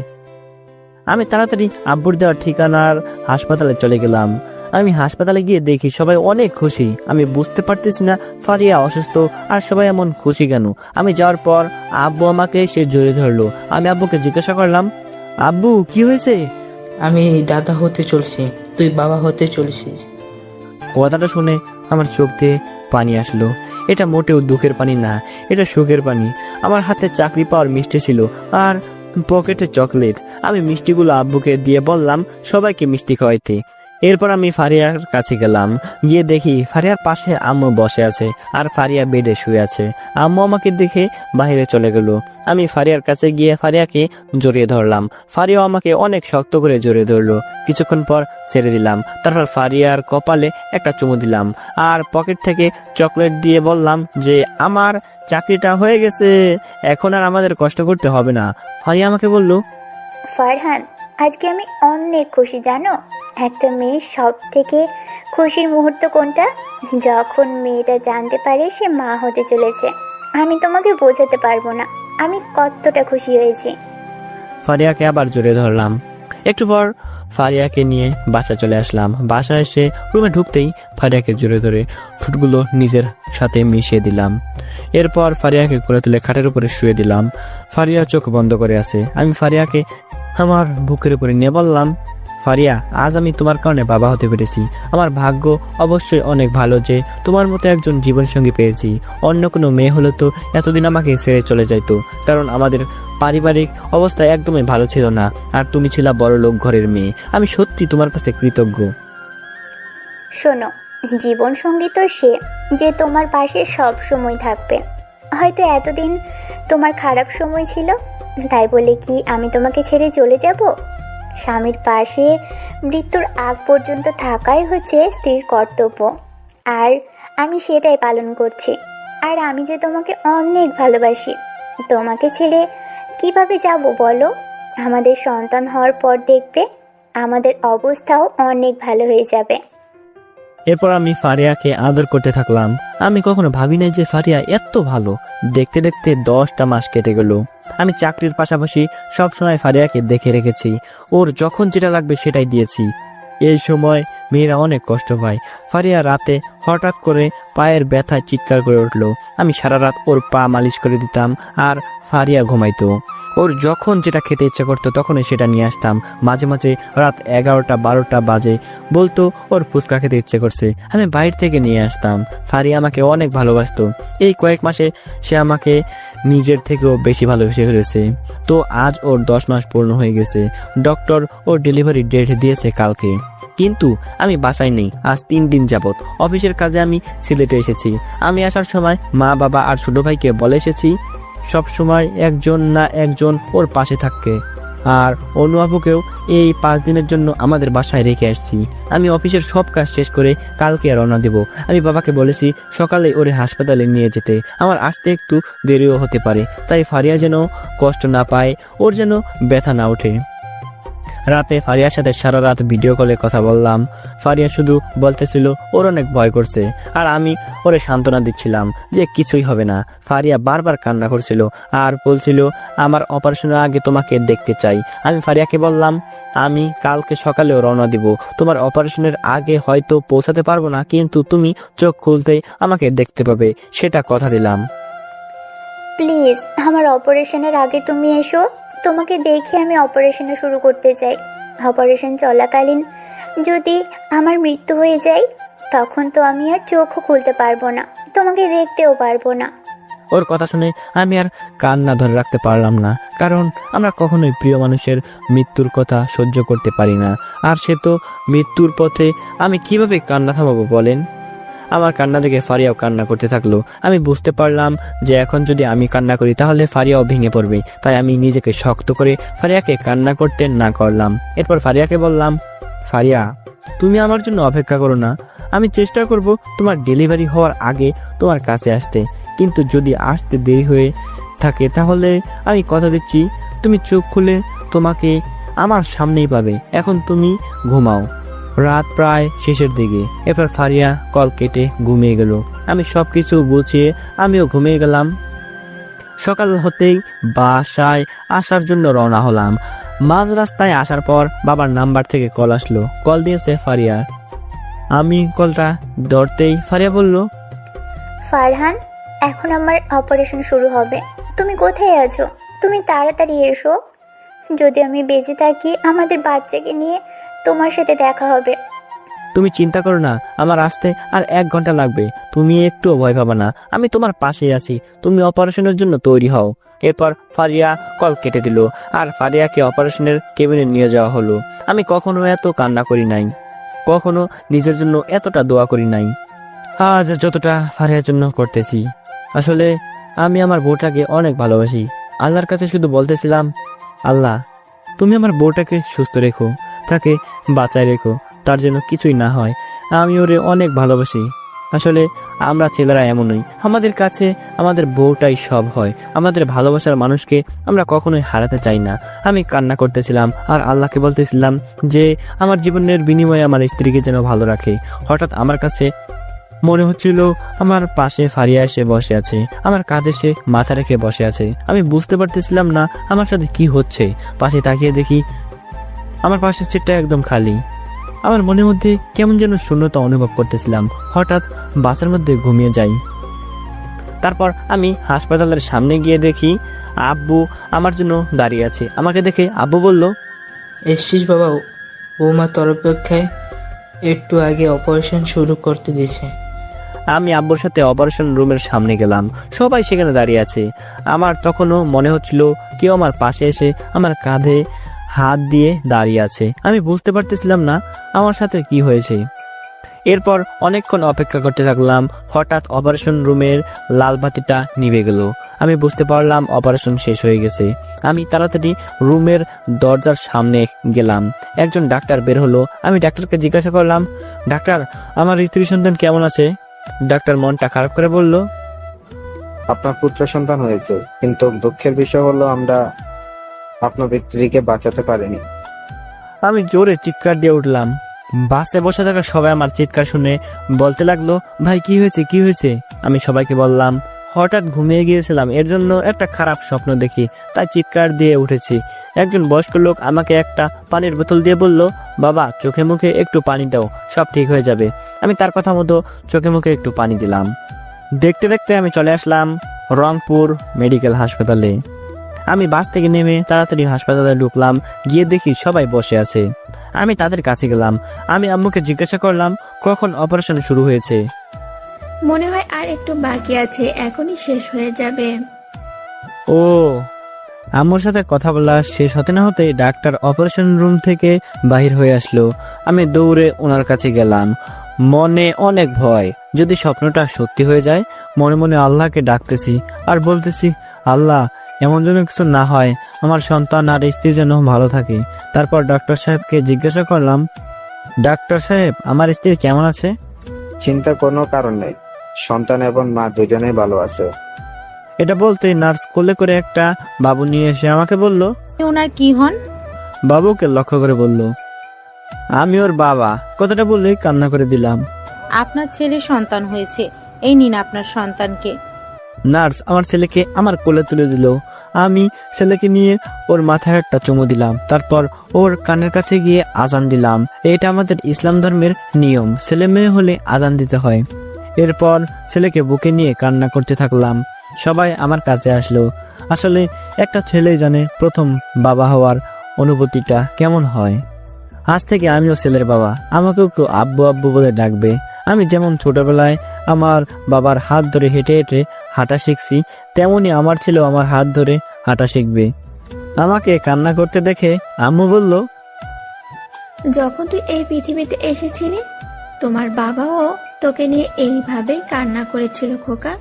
আমি তাড়াতাড়ি আব্বুর দেওয়ার ঠিকানার হাসপাতালে চলে গেলাম। আমি হাসপাতালে গিয়ে দেখি সবাই অনেক খুশি। আমি বুঝতে পারতেছি না ফারিয়া অসুস্থ আর সবাই এমন খুশি কেন। আমি যাওয়ার পর আব্বু আমাকে এসে জড়িয়ে ধরলো। আমি আব্বুকে জিজ্ঞাসা করলাম, আব্বু কি হয়েছে? আমি দাদা হতে চলছি, তুই বাবা হতে চলছিস। কথাটা শুনে আমার চোখ দিয়ে পানি আসলো। এটা মোটেও দুঃখের পানি না, এটা সুখের পানি। আমার হাতে চাকরি পাওয়ার মিষ্টি ছিল আর পকেটে চকলেট। আমি মিষ্টিগুলো আব্বুকে দিয়ে বললাম সবাইকে মিষ্টি খাওয়াইতে। এরপর আমি ফারিয়ার কাছে গেলাম। গিয়ে দেখি ফারিয়ার পাশে আম্মু বসে আছে আর ফারিয়া বেডে শুয়ে আছে। আম্মু আমাকে দেখে বাইরে চলে গেল। আমি ফারিয়ার কাছে গিয়ে ফারিয়াকে জড়িয়ে ধরলাম। ফারিয়াও আমাকে অনেক শক্ত করে জড়িয়ে ধরলো। কিছুক্ষণ পর ছেড়ে দিলাম। তারপর ফারিয়ার কপালে একটা চুমু দিলাম আর পকেট থেকে চকলেট দিয়ে বললাম যে আমার চাকরিটা হয়ে গেছে, এখন আর আমাদের কষ্ট করতে হবে না। ফারিয়া আমাকে বলল, ফারহান, আজকে আমি অনেক খুশি জানো। একটা মেয়ের সব থেকে খুশির মুহূর্ত কোনটা? যখন মেয়েটা জানতে পারে সে মা হতে চলেছে। আমি তোমাকে বোঝাতে পারবো না আমি কতটা খুশি হয়েছি। ফারিয়াকে আবার জড়িয়ে ধরলাম। একটু পর ফারিয়াকে নিয়ে বাসা চলে আসলাম। বাসায় এসে রুমে ঢুকতেই ফারিয়াকে জড়িয়ে ধরে ঠোঁটগুলো নিজের সাথে মিশিয়ে দিলাম। এরপর ফারিয়াকে করে তুলে খাটের উপরে শুয়ে দিলাম। ফারিয়া চোখ বন্ধ করে আছে। আমি ফারিয়াকে আমার বুকের উপরে নিয়ে বললাম, ফারিয়া, আজ আমি তোমার কারণে বাবা হতে পেরেছি। আমার ভাগ্য অবশ্যই অনেক ভালো যে তোমার মতো একজন জীবনসঙ্গী পেয়েছি। অন্য কোনো মেয়ে হলে তো এতদিন আমাকে ছেড়ে চলে যাইতো, কারণ আমাদের পারিবারিক অবস্থা একদমই ভালো ছিল না। আর তুমি ছিলা বড় লোক ঘরের মেয়ে। আমি সত্যি তোমার কাছে কৃতজ্ঞ। শোনো, জীবন সঙ্গী তো সে যে তোমার পাশে সব সময় থাকবে। হয়তো এতদিন তোমার খারাপ সময় ছিল, তাই বলে কি আমি তোমাকে ছেড়ে চলে যাব? স্বামীর পাশে মৃত্যুর আগ পর্যন্ত থাকাই হচ্ছে স্ত্রীর কর্তব্য, আর আমি সেটাই পালন করছি। আর আমি যে তোমাকে অনেক ভালোবাসি, তোমাকে ছেড়ে কিভাবে যাব বলো? আমাদের সন্তান হওয়ার পর দেখবে আমাদের অবস্থাও অনেক ভালো হয়ে যাবে। এরপর আমি ফারিয়াকে আদর করতে থাকলাম। আমি কখনো ভাবি নাই যে ফারিয়া এত ভালো। দেখতে দেখতে 10টা মাস কেটে গেল। আমি চাকরির পাশাপাশি সবসময় ফারিয়াকে দেখে রেখেছি। ওর যখন যেটা লাগবে সেটাই দিয়েছি। এই সময় মেয়েরা অনেক কষ্ট পায়। ফারিয়া রাতে হঠাৎ করে পায়ের ব্যথায় চিৎকার করে উঠলো। আমি সারা রাত ওর পা মালিশ করে দিতাম আর ফারিয়া ঘুমাইতো। ওর যখন যেটা খেতে ইচ্ছা করতো তখনই সেটা নিয়ে আসতাম। মাঝে মাঝে রাত 11টা 12টা বাজে বলতো ওর ফুচকা খেতে ইচ্ছে করছে। আমি বাইরে থেকে নিয়ে আসতাম। ফারিয়া আমাকে অনেক ভালোবাসতো। এই কয়েক মাসে সে আমাকে নিজের থেকেও বেশি ভালোবেসে ফেলেছে। তো আজ ওর 10 মাস পূর্ণ হয়ে গেছে। ডক্টর ওর ডেলিভারি ডেট দিয়েছে কালকে, কিন্তু আমি বাসায় নেই আজ 3 দিন যাবত। অফিসের কাজে আমি সিলেটে এসেছি। আমি আসার সময় মা, বাবা আর ছোট ভাইকে বলে এসেছি সব সময় একজন না একজন ওর পাশে থাকতে। আর অনু আপুকেও এই 5 দিনের জন্য আমাদের বাসায় রেখে আসছি। আমি অফিসের সব কাজ শেষ করে কালকে রওনা দেব। আমি বাবাকে বলেছি সকালে ওরে হাসপাতালে নিয়ে যেতে। আমার আসতে একটু দেরিও হতে পারে, তাই ফারিয়া যেন কষ্ট না পায়, ওর যেন ব্যথা না ওঠে। রাতে ফারিয়ার সাথে সারা রাত ভিডিও কলে কথা বললাম। ফারিয়া শুধু বলতেছিল ওর অনেক ভয় করছে, আর আমি ওরে সান্ত্বনা দিচ্ছিলাম যে কিছুই হবে না। ফারিয়া বারবার কান্না করছিল আর বলছিল আমার অপারেশনের আগে তোমাকে দেখতে চাই। আমি ফারিয়াকে বললাম আমি কালকে সকালেও রওনা দিব। তোমার অপারেশনের আগে হয়তো পৌঁছাতে পারবো না, কিন্তু তুমি চোখ খুলতেই আমাকে দেখতে পাবে, সেটা কথা দিলাম। প্লিজ আমার অপারেশনের আগে তুমি এসো, তোমাকে দেখে আমি অপারেশনে শুরু করতে চাই। অপারেশন চলাকালীন যদি আমার মৃত্যু হয়ে যায় তখন তো আমি আর চোখও খুলতে পারবো না, তোমাকে দেখতেও পারবো না। ওর কথা শুনে আমি আর কান্না ধরে রাখতে পারলাম না, কারণ আমরা কখনোই প্রিয় মানুষের মৃত্যুর কথা সহ্য করতে পারি না। আর সে তো মৃত্যুর পথে, আমি কিভাবে কান্না থামাবো বলেন? আমার কান্না দেখে ফারিয়াও কান্না করতে থাকলো। আমি বুঝতে পারলাম যে এখন যদি আমি কান্না করি তাহলে ফারিয়াও ভেঙে পড়বে, তাই আমি নিজেকে শক্ত করে ফারিয়াকে কান্না করতে না করলাম। এরপর ফারিয়াকে বললাম, ফারিয়া তুমি আমার জন্য অপেক্ষা করো না, আমি চেষ্টা করব তোমার ডেলিভারি হওয়ার আগে তোমার কাছে আসতে, কিন্তু যদি আসতে দেরি হয়ে থাকে তাহলে আমি কথা দিচ্ছি তুমি চোখ খুলে তোমাকে আমার সামনেই পাবে। এখন তুমি ঘুমাও। রাত প্রায় শেষের দিকে। এরপর ফারিয়া কল কেটে ঘুমিয়ে গেল। আমি সবকিছু গুছিয়ে আমিও ঘুমিয়ে গেলাম। সকাল হতেই বাসায় আসার জন্য রওনা হলাম। মাঝ রাস্তায় আসার পর বাবার নাম্বার থেকে কল আসলো। কল দিয়েছে ফারিয়া। আমি কলটা ধরতেই ফারিয়া বলল, ফারহান, এখন আমার অপারেশন শুরু হবে। তুমি কোথায় আছো? তুমি তাড়াতাড়ি এসো। যদি আমি বেঁচে থাকি আমাদের বাচ্চাকে নিয়ে তোমার সাথে দেখা হবে। তুমি চিন্তা করো না, আমার আসতে আর 1 ঘন্টা লাগবে। তুমি একটুও ভয় পাবা না, আমি তোমার পাশেই আছি। তুমি অপারেশনের জন্য তৈরি হও। এরপর ফারিয়া কল কেটে দিল আর ফারিয়াকে অপারেশনের কেবিনে নিয়ে যাওয়া হলো। আমি কখনো এত কান্না করি নাই, কখনো নিজের জন্য এতটা দোয়া করি নাই, আজ যতটা ফারিয়ার জন্য করতেছি। আসলে আমি আমার বউটাকে অনেক ভালোবাসি। আল্লাহর কাছে শুধু বলতেছিলাম, আল্লাহ তুমি আমার বউটাকে সুস্থ রেখো, তাকে বাঁচায় রেখো, তার জন্য কিছুই না হয়। আমি ওরে অনেক ভালোবাসি। আসলে আমরা ছেলেরা এমনই, আমাদের কাছে আমাদের বউটাই সব হয়। আমাদের ভালোবাসার মানুষকে আমরা কখনোই হারাতে চাই না। আমি কান্না করতেছিলাম আর আল্লাহকে বলতেছিলাম যে আমার জীবনের বিনিময়ে আমার স্ত্রীকে যেন ভালো রাখে। হঠাৎ আমার কাছে মনে হচ্ছিল আমার পাশে ফারিয়া এসে বসে আছে, আমার কাঁধে সে মাথা রেখে বসে আছে। আমি বুঝতে পারতেছিলাম না আমার সাথে কি হচ্ছে। পাশে তাকিয়ে দেখি আমার পাশের সিটটা একদম খালি। আমার মনের মধ্যে কেমন যেন শূন্যতা অনুভব করতেছিলাম। হঠাৎ বাসের মধ্যে ঘুমিয়ে যাই। তারপর আমি হাসপাতালের সামনে গিয়ে দেখি আব্বু আমার জন্য দাঁড়িয়ে আছে। আমাকে দেখে আব্বু বলল, এসছিস বাবা? বৌমা তোর অপেক্ষায় একটু আগে অপারেশন শুরু করতে দিছে। আমি আব্বুর সাথে অপারেশন রুমের সামনে গেলাম। সবাই সেখানে দাঁড়িয়ে আছে। আমার তখনও মনে হচ্ছিল কেউ আমার পাশে এসে আমার কাঁধে হাত দিয়ে দাঁড়িয়ে আছে। আমি বুঝতে পারতেছিলাম না আমার সাথে কি হয়েছে। এরপর অনেকক্ষণ অপেক্ষা করতে থাকলাম। হঠাৎ অপারেশন রুমের লাল বাতিটা নিভে গেল। আমি বুঝতে পারলাম অপারেশন শেষ হয়ে গেছে। আমি তাড়াতাড়ি রুমের দরজার সামনে গেলাম। একজন ডাক্তার বের হলো। আমি ডাক্তারকে জিজ্ঞাসা করলাম, ডাক্তার আমার স্ত্রী সন্তান কেমন আছে? ডাক্তার মনটা খারাপ করে বলল, আপনার পুত্র সন্তান হয়েছে, কিন্তু দুঃখের বিষয় হলো আমরা আপনার স্ত্রীকে বাঁচাতে পারিনি। আমি জোরে চিৎকার দিয়ে উঠলাম। বাসে বসে থাকা সবাই আমার চিৎকার শুনে বলতে লাগলো, ভাই কি হয়েছে কি হয়েছে? আমি সবাইকে বললাম, হঠাৎ ঘুমিয়ে গিয়েছিলাম, এর জন্য একটা খারাপ স্বপ্ন দেখি, তাই চিৎকার দিয়ে উঠেছি। একজন বয়স্ক লোক আমাকে একটা পানির বোতল দিয়ে বলল, বাবা চোখে মুখে একটু পানি দাও, সব ঠিক হয়ে যাবে। আমি তার কথা মতো চোখে মুখে একটু পানি দিলাম। দেখতে দেখতে আমি চলে আসলাম রংপুর মেডিকেল হাসপাতালে। আমি বাস থেকে নেমে তাড়াতাড়ি হাসপাতালে ঢুকলাম। গিয়ে দেখি সবাই বসে আছে। আমি তাদের কাছে গেলাম। আমি আম্মুকে জিজ্ঞাসা করলাম কখন অপারেশন শুরু হয়েছে। মনে হয় আর একটু বাকি আছে, এখনই শেষ হয়ে যাবে। ও, আম্মুর সাথে কথা বলা শেষ হতে না হতে ডাক্তার অপারেশন রুম থেকে বাহির হয়ে আসলো। আমি দৌড়ে ওনার কাছে গেলাম। মনে অনেক ভয়, যদি স্বপ্নটা সত্যি হয়ে যায়। মনে মনে আল্লাহকে ডাকতেছি আর বলতেছি, আল্লাহ এমন যেন কিছু না হয়, আমার সন্তান আর স্ত্রী যেন ভালো থাকে। তারপর ডক্টর সাহেবকে জিজ্ঞাসা করলাম, ডাক্তার সাহেব আমার স্ত্রী কেমন আছে? চিন্তার কোনো কারণ নেই, সন্তান এবং মা দুজনেই ভালো আছে। এটা বলতে নার্স কোলে করে একটা বাবু নিয়ে এসে আমাকে বলল, ওনার কি হন? বাবুকে লক্ষ্য করে বলল, আমি ওর বাবা। কথাটা বললেই কান্না করে দিলাম। আপনার ছেলে সন্তান হয়েছে, এই নিন আপনার সন্তানকে। নার্স আমার ছেলেকে আমার কোলে তুলে দিল। আমি ছেলেকে নিয়ে ওর মাথায় একটা চুমু দিলাম। তারপর ওর কানের কাছে গিয়ে আজান দিলাম। এটা আমাদের ইসলাম ধর্মের নিয়ম, ছেলে মেয়ে হলে আজান দিতে হয়। এরপর ছেলেকে বুকে নিয়ে কান্না করতে থাকলাম। সবাই আমার কাছে আসলো। আসলে একটা ছেলে জানে প্রথম বাবা হওয়ার অনুভূতিটা কেমন হয়। আজ থেকে আমিও ছেলের বাবা, আমাকেও কেউ আব্বু আব্বু বলে ডাকবে। আমি যেমন ছোটবেলায় আমার বাবার হাত ধরে হেঁটে হেঁটে হাঁটা শিখছি, তেমনি আমার ছেলেও আমার হাত ধরে হাঁটা শিখবে। আমাকে কান্না করতে দেখে আম্মু বলল, যখন তুই এই পৃথিবীতে এসেছিলি তোমার বাবাও তোকে নিয়ে এইভাবে কান্না করেছিল খোকা?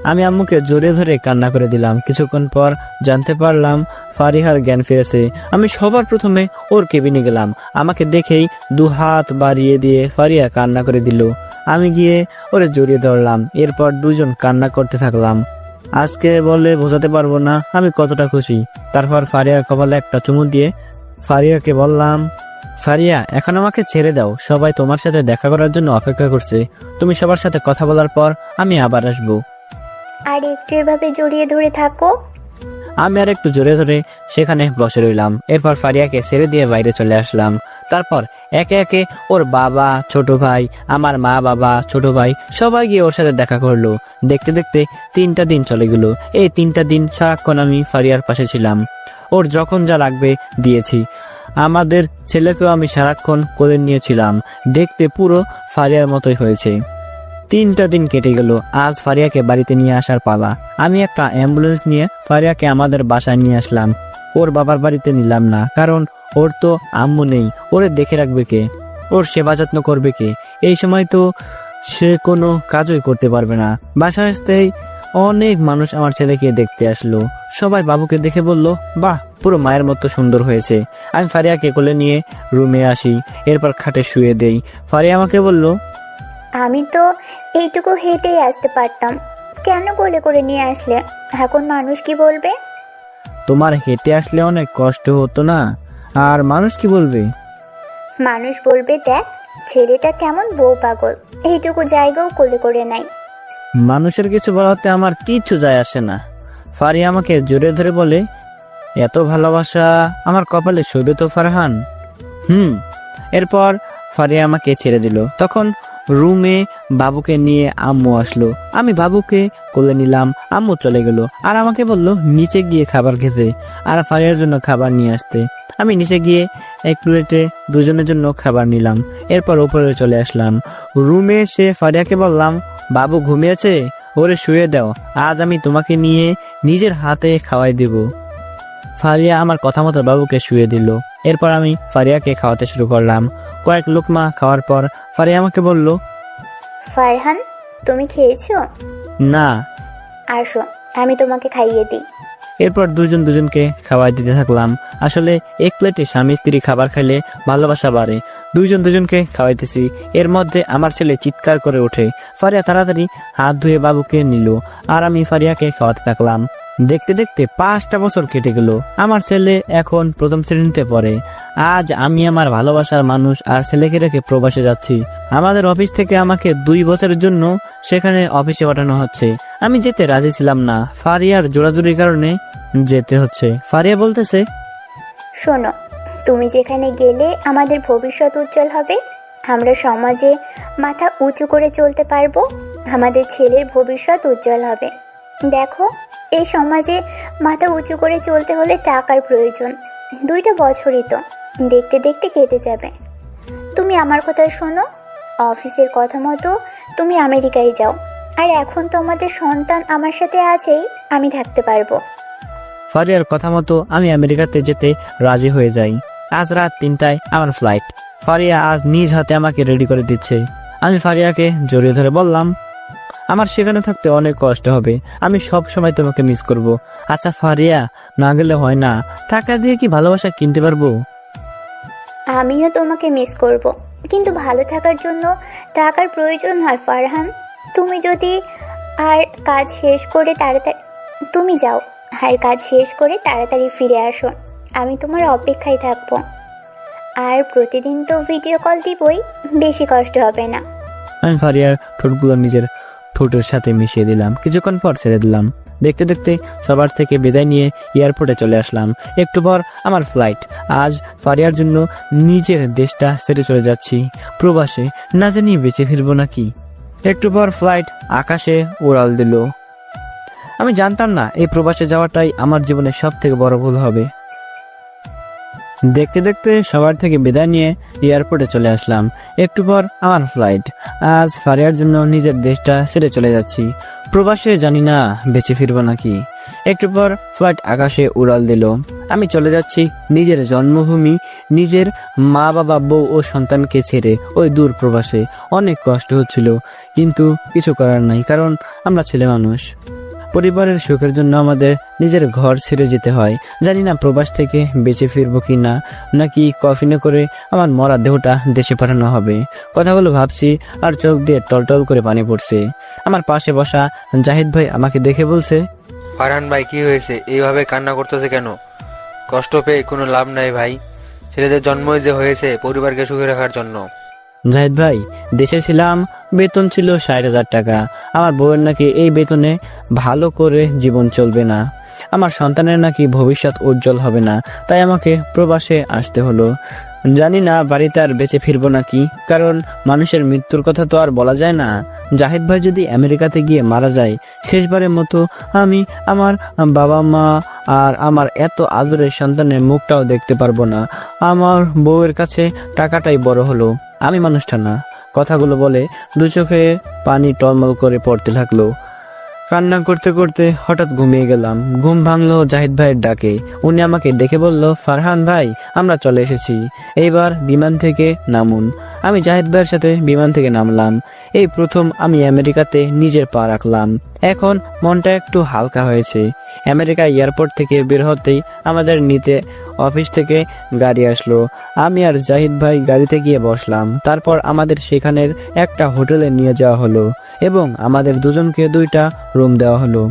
আমি আম্মুকে জড়িয়ে ধরে কান্না করে দিলাম। কিছুক্ষণ পর জানতে পারলাম ফারিহার জ্ঞান ফিরেছে। আমি সবার প্রথমে ওর কেবিনে গেলাম। আমাকে দেখেই 2 হাত বাড়িয়ে দিয়ে ফারিয়া কান্না করে দিল। আমি গিয়ে ওরে জড়িয়ে ধরলাম। এরপর দুজন কান্না করতে থাকলাম। আজকে বলে বোঝাতে পারবো না আমি কতটা খুশি। তারপর ফারিয়ার কপালে একটা চুমু দিয়ে ফারিয়াকে বললাম, ফারিয়া এখন আমাকে ছেড়ে দাও, সবাই তোমার সাথে দেখা করার জন্য অপেক্ষা করছে। তুমি সবার সাথে কথা বলার পর আমি আবার আসবো। আর একটু এভাবে জড়িয়ে ধরে থাকো। আমি আর একটু জোরে ধরে সেখানে বসে রইলাম। এরপর ফারিয়াকে ছেড়ে দিয়ে বাইরে চলে আসলাম। তারপর একে একে ওর বাবা, ছোট ভাই, আমার মা, বাবা, ছোট ভাই সবাই গিয়ে ওর সাথে দেখা করলো। দেখতে দেখতে 3টা দিন চলে গেল। এই 3টা দিন সারাক্ষণ আমি ফারিয়ার পাশে ছিলাম। ওর যখন যা লাগবে দিয়েছি। আমাদের ছেলেকেও আমি সারাক্ষণ কোলে নিয়েছিলাম। দেখতে পুরো ফারিয়ার মতোই হয়েছে। 3টা দিন কেটে গেল। আজ ফারিয়াকে বাড়িতে নিয়ে আসার পালা। আমি একটা অ্যাম্বুলেন্স নিয়ে ফারিয়াকে আমাদের বাসায় নিয়ে আসলাম। ওর বাবার বাড়িতে নিলাম না, কারণ ওর তো আম্মু নেই। ওরে দেখে রাখবে কে? ওর সেবা যত্ন করবে কে? এই সময় তো সে কোনো কাজই করতে পারবে না। বাসায় আসতেই অনেক মানুষ আমার ছেলেকে দেখতে আসলো। সবাই বাবুকে দেখে বলল, বাহ, পুরো মায়ের মতো সুন্দর হয়েছে। আমি ফারিয়াকে কোলে নিয়ে রুমে আসি। এরপর খাটে শুয়ে দেই। ফারিয়া আমাকে বলল, আমি তো এইটুকু হেঁটেই আসতে পারতাম, কেন কোলে করে নিয়ে আসলে? এখন মানুষ কি বলবে? তোমার হেঁটে আসলে অনেক কষ্ট হতো না? আর মানুষ কি বলবে? মানুষ বলবে, দেখ ছেলেটা কেমন বউ পাগল, এইটুকু জায়গাও কোলে করে নাই। মানুষের কিছু বলাতে আমার কিচ্ছু যায় আসে না। ফারিয়া আমাকে জোরে ধরে বলে, এত ভালোবাসা আমার কপালে শোবে তো ফারহান? এরপর ফারিয়া আমাকে ছেড়ে দিল। তখন রুমে বাবুকে নিয়ে আম্মু আসলো। আমি বাবুকে কোলে নিলাম। আম্মু চলে গেল আর আমাকে বলল নিচে গিয়ে খাবার খেতে আর ফারিয়ার জন্য খাবার নিয়ে আসতে। আমি নিচে গিয়ে এক প্লেটে দুজনের জন্য খাবার নিলাম। এরপর উপরে চলে আসলাম। রুমে এসে ফারিয়াকে বললাম, বাবু ঘুমিয়েছে, ওরে শুয়ে দাও, আজ আমি তোমাকে নিয়ে নিজের হাতে খাওয়াই দেব। ফারিয়া আমার কথা মতো বাবুকে শুয়ে দিল। এরপর আমি ফারিয়াকে খাওয়াতে শুরু করলাম। কয়েক লোকমা খাওয়ার পর ফারিয়া আমাকে বলল, ফারহান তুমি খেয়েছো? না। আসো আমি তোমাকে খাইয়ে দিই। এরপর দুজন দুজনকে খাওয়াই দিতে থাকলাম। আসলে এক প্লেটে স্বামী স্ত্রী খাবার খাইলে ভালোবাসা বাড়ে। দুজন দুজনকে খাওয়াইতেছি। এর মধ্যে আমার ছেলে চিৎকার করে ওঠে। ফারিয়া তাড়াতাড়ি হাত ধুয়ে বাবুকে নিল আর আমি ফারিয়াকে খাওয়াতে থাকলাম। দেখতে দেখতে 5টা বছর কেটে গেল। আমার ছেলে এখন 1ম শ্রেণীতে পড়ে। আজ আমি আমার ভালোবাসার মানুষ আর ছেলেকে রেখে প্রবাসে যাচ্ছি। আমাদের অফিস থেকে আমাকে 2 বছরের জন্য সেখানে অফিসে পাঠানো হচ্ছে। আমি যেতে রাজি ছিলাম না। ফারিয়ার জোরাজুরির কারণে যেতে হচ্ছে। ফারিয়া বলতেছে, শোনো, তুমি যেখানে গেলে আমাদের ভবিষ্যৎ উজ্জ্বল হবে, আমরা সমাজে মাথা উঁচু করে চলতে পারবো, আমাদের ছেলের ভবিষ্যৎ উজ্জ্বল হবে। দেখো এই সমাজে মাথা উঁচু করে চলতে হলে টাকার প্রয়োজন। 2টা বছরই তো, দেখতে দেখতে কেটে যাবে। তুমি আমার কথা শোনো, অফিসের কথা মতো তুমি আমেরিকায় যাও। আর এখন তো আমাদের সন্তান আমার সাথে আছেই, আমি থাকতে পারবো। ফারিয়ার কথা মতো আমি আমেরিকাতে যেতে রাজি হয়ে যাই। আজ রাত 3টায় আমার ফ্লাইট। ফারিয়া আজ নিজ হাতে আমাকে রেডি করে দিচ্ছে। আমি ফারিয়াকে জড়িয়ে ধরে বললাম, আমার সেখানে থাকতে অনেক কষ্ট হবে, আমি সব সময় তোমাকে মিস করব। আচ্ছা ফারিয়া, না গেলে হয় না? টাকা দিয়ে কি ভালোবাসা কিনতে পারবো? আমিও তোমাকে মিস করব, কিন্তু ভালো থাকার জন্য টাকার প্রয়োজন হয় ফারহান। তুমি যদি আর কাজ শেষ করে তাড়াতাড়ি তুমি যাও আর কাজ শেষ করে তাড়াতাড়ি ফিরে আসো, আমি তোমার অপেক্ষায় থাকবো। আর প্রতিদিন তো ভিডিও কল দিবই, বেশি কষ্ট হবে না। আমি ফারিয়ার ঠোঁটগুলো নিজের ঠোঁটের সাথে মিশিয়ে দিলাম। কিছুক্ষণ পর ছেড়ে দিলাম। দেখতে দেখতে সবার থেকে বিদায় নিয়ে এয়ারপোর্টে চলে আসলাম। একটু পর আমার ফ্লাইট। আজ ফারিয়ার জন্য নিজের দেশটা ছেড়ে চলে যাচ্ছি প্রবাসে, না জানি বেঁচে ফিরবো নাকি। একটু পর ফ্লাইট আকাশে উড়াল দিল। আমি জানতাম না এই প্রবাসে যাওয়াটাই আমার জীবনের সব থেকে বড় ভুল হবে। দেখতে দেখতে সবার থেকে বিদায় নিয়ে এয়ারপোর্টে চলে আসলাম। একটু পর আমার ফ্লাইট। আজ ফারিয়ার জন্য নিজের দেশটা ছেড়ে চলে যাচ্ছি প্রবাসে, জানি না বেঁচে ফিরবো নাকি। একটু পর ফ্লাইট আকাশে উড়াল দিল। আমি চলে যাচ্ছি নিজের জন্মভূমি, নিজের মা বাবা, বউ ও সন্তানকে ছেড়ে ওই দূর প্রবাসে। অনেক কষ্ট হচ্ছিল, কিন্তু কিছু করার নাই, কারণ আমরা ছেলে মানুষ। পরিবারের সুখের জন্য আমাদের নিজের ঘর ছেড়ে যেতে হয়। জানি না প্রবাস থেকে বেঁচে ফিরবো কি না, নাকি কফিনে করে আমার মরা দেহটা দেশে পাঠানো হবে। কথাগুলো ভাবছি আর চোখ দিয়ে টলটল করে পানি পড়ছে। আমার পাশে বসা জাহিদ ভাই আমাকে দেখে বলছে, ফারহান ভাই, কি হয়েছে? এইভাবে কান্না করতেছে কেন? কষ্ট পেয়ে কোনো লাভ নাই ভাই। ছেলেদের জন্মই যে হয়েছে পরিবারকে সুখে রাখার জন্য। জাহিদ ভাই, দেশে ছিলাম, বেতন ছিল 60,000 টাকা। আমার বউয়ের নাকি এই বেতনে ভালো করে জীবন চলবে না, আমার সন্তানের নাকি ভবিষ্যৎ উজ্জ্বল হবে না, তাই আমাকে প্রবাসে আসতে হলো। জানি না বাড়িতে আর বেঁচে ফিরবো নাকি, কারণ মানুষের মৃত্যুর কথা তো আর বলা যায় না। জাহিদ ভাই যদি আমেরিকাতে গিয়ে মারা যায়, শেষবারের মতো আমি আমার বাবা মা আর আমার এত আদরের সন্তানের মুখটাও দেখতে পারবো না। আমার বউয়ের কাছে টাকাটাই বড় হলো, আমি মানুষটা না। কথাগুলো বলে দু চোখে পানি টলমল করে পড়তে থাকলো। কান্না করতে করতে হঠাৎ ঘুমিয়ে গেলাম। ঘুম ভাঙলো জাহিদ ভাইয়ের ডাকে। উনি আমাকে ডেকে বলল, ফারহান ভাই, আমরা চলে এসেছি, এইবার বিমান থেকে নামুন। আমি জাহিদ ভাইয়ের সাথে বিমান থেকে নামলাম। এই প্রথম আমি আমেরিকাতে নিজের পা রাখলাম। এখন মনটা একটু হালকা হয়েছে। আমেরিকা এয়ারপোর্ট থেকে বের হতেই আমাদের নিতে অফিস থেকে গাড়ি আসলো। আমি আর জাহিদ ভাই গাড়িতে গিয়ে বসলাম। তারপর আমাদের সেখানের একটা হোটেলে নিয়ে যাওয়া হলো এবং আমাদের দুজনকে 2টা রুম দেওয়া হলো।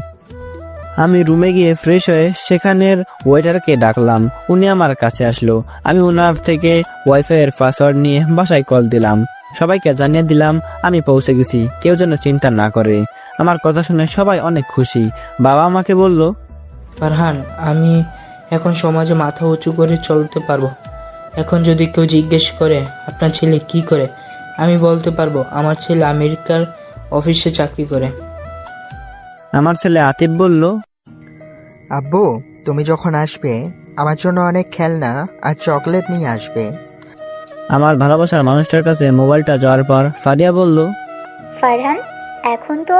আমি রুমে গিয়ে ফ্রেশ হয়ে সেখানের ওয়েটারকে ডাকলাম। উনি আমার কাছে আসলো। আমি ওনার থেকে ওয়াইফাই এর পাসওয়ার্ড নিয়ে বাসায় কল দিলাম। সবাইকে জানিয়ে দিলাম আমি পৌঁছে গেছি, কেউ যেন চিন্তা না করে। আমার কথা শুনে সবাই অনেক খুশি। বাবা আমাকে বলল, ফারহান, আমি এখন সমাজে মাথা উঁচু করে চলতে পারবো। এখন যদি কেউ জিজ্ঞেস করে আপনার ছেলে কি করে, আমি বলতে পারবো আমার ছেলে আমেরিকার অফিসে চাকরি করে। আমার ছেলে আতিফ বলল, আব্বু, তুমি যখন আসবে আমার জন্য অনেক খেলনা আর চকলেট নিয়ে আসবে। আমার ভালোবাসার মানুষটার কাছে মোবাইলটা যাওয়ার পর ফারিয়া বলল, ফারহান, এখন তো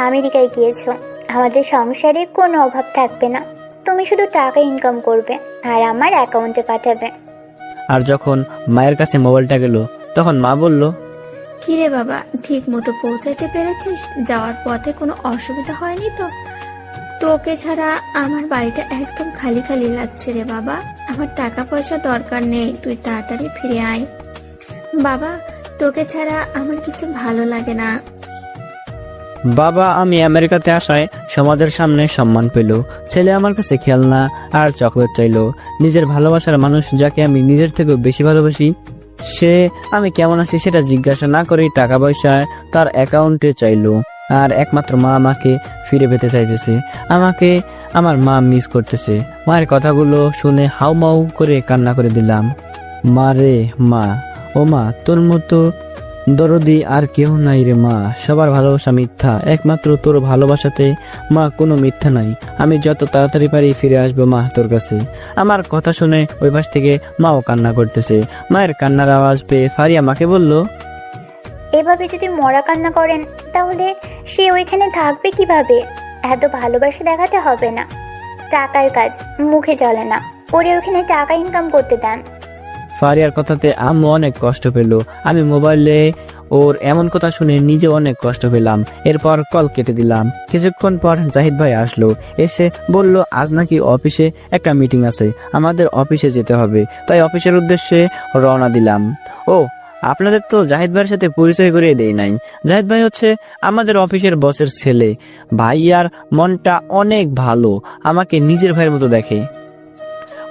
আমেরিকায় গিয়েছো, আমাদের সংসারে কোনো অভাব থাকবে না। তুমি শুধু টাকা ইনকাম করবে আর আমার অ্যাকাউন্টে পাঠাবে। আর যখন মায়ের কাছে মোবাইলটা গেল, তখন মা বলল, কিরে বাবা, ঠিক মতো পৌঁছাইতে পেরেছিস? যাওয়ার পথে কোনো অসুবিধা হয়নি তো? তোকে ছাড়া আমার বাড়িটা একদম খালি খালি লাগছে রে বাবা। আমার টাকা পয়সা দরকার নেই, তুই তাড়াতাড়ি ফিরে আয় বাবা। তোকে ছাড়া আমার কিছু ভালো লাগে না। বাবা আমি আমেরিকাতে আসায় সমাজের সামনে সম্মান পেল। ছেলে আমার কাছে খেলনা আর চকলেট চাইলো। নিজের ভালোবাসার মানুষ, যাকে আমি নিজের থেকেও বেশি ভালোবাসি, সে আমি কেমন আছি সেটা জিজ্ঞাসা না করেই টাকা পয়সা তার অ্যাকাউন্টে চাইলো। আর একমাত্র মা আমাকে ফিরে পেতে চাইতেছে। আমাকে আমার মা মিস করতেছে। মায়ের কথাগুলো শুনে হাউমাউ করে কান্না করে দিলাম। মা রে মা, ও মা, তোর মতো দরদি আর কেউ নাই রে মা। সবার ভালোবাসা মিথ্যা, একমাত্র তোর ভালোবাসাতে মা কোনো মিথ্যা নাই। আমি যত তাড়াতাড়ি পারি ফিরে আসবো মা তোর কাছে। আমার কথা শুনে ওই পাশ থেকে মাও কান্না করতেছে। মায়ের কান্নার আওয়াজ পেয়ে ফারিয়া মাকে বলল, এভাবে যদি মরা কান্না করেন তাহলে সে ওইখানে থাকবে কিভাবে? এত ভালোবাসা দেখাতে হবে না। টাকার কাজ মুখে চলে না, ওরে ওখানে টাকা ইনকাম করতে দেন। ফারিয়ার কথাতে আম্মু অনেক কষ্ট পেল। আমি মোবাইলে ওর এমন কথা শুনে নিজে অনেক কষ্ট পেলাম। এরপর কল কেটে দিলাম। কিছুক্ষণ পর জাহিদ ভাই আসলো। এসে বলল আজ নাকি অফিসে একটা মিটিং আছে, আমাদের অফিসে যেতে হবে। তাই অফিসের উদ্দেশ্যে রওনা দিলাম। ও, আপনাদের তো জাহিদ ভাইয়ের সাথে পরিচয় করিয়ে দেই নাই। জাহিদ ভাই হচ্ছে আমাদের অফিসের বসের ছেলে। ভাইয়ার মনটা অনেক ভালো, আমাকে নিজের ভাইয়ের মতো দেখে।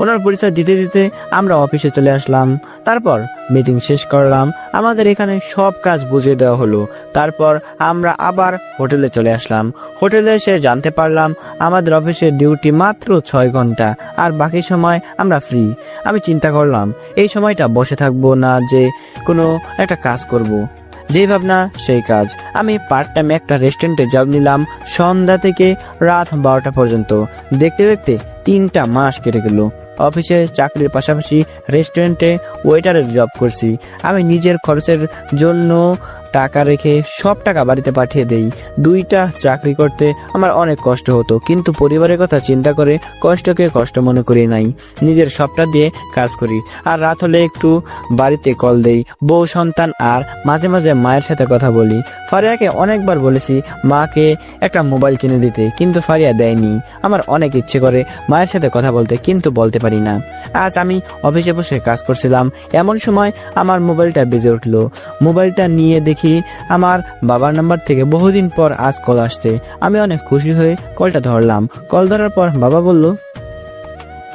ওনার পরিচয় দিতে দিতে আমরা অফিসে চলে আসলাম। তারপর মিটিং শেষ করলাম। আমাদের এখানে সব কাজ বুঝিয়ে দেওয়া হলো। তারপর আমরা আবার হোটেলে চলে আসলাম। হোটেলে এসে জানতে পারলাম আমাদের অফিসের ডিউটি মাত্র 6 ঘন্টা, আর বাকি সময় আমরা ফ্রি। আমি চিন্তা করলাম এই সময়টা বসে থাকবো না, যে কোনো একটা কাজ করব। যেই ভাবনা সেই কাজ। আমি পার্ট টাইম একটা রেস্টুরেন্টে জব নিলাম সন্ধ্যা থেকে রাত 12টা পর্যন্ত। দেখতে দেখতে 3টা মাস কেটে গেল। অফিসে চাকরির পাশাপাশি রেস্টুরেন্টে ওয়েটারের জব করছি। আমি নিজের খরচের জন্য টাকা রেখে সব টাকা বাড়িতে পাঠিয়ে দেই। 2টা চাকরি করতে আমার অনেক কষ্ট হতো, কিন্তু পরিবারের কথা চিন্তা করে কষ্টকে কষ্ট মনে করি নাই। নিজের সবটা দিয়ে কাজ করি, আর রাত হলে একটু বাড়িতে কল দেই, বউ সন্তান, আর মাঝে মাঝে মায়ের সাথে কথা বলি। ফারিয়াকে অনেকবার বলেছি মাকে একটা মোবাইল কিনে দিতে, কিন্তু ফারিয়া দেয়নি। আমার অনেক ইচ্ছে করে মায়ের সাথে কথা বলতে, কিন্তু বলতে পারি না। আজ আমি অফিসে বসে কাজ করছিলাম, এমন সময় আমার মোবাইলটা বেজে উঠলো। মোবাইলটা নিয়ে দেখি আমার বাবার নাম্বার থেকে বহুদিন পর আজ কল আসছে। আমি অনেক খুশি হয়ে কলটা ধরলাম। কল ধরার পর বাবা বলল,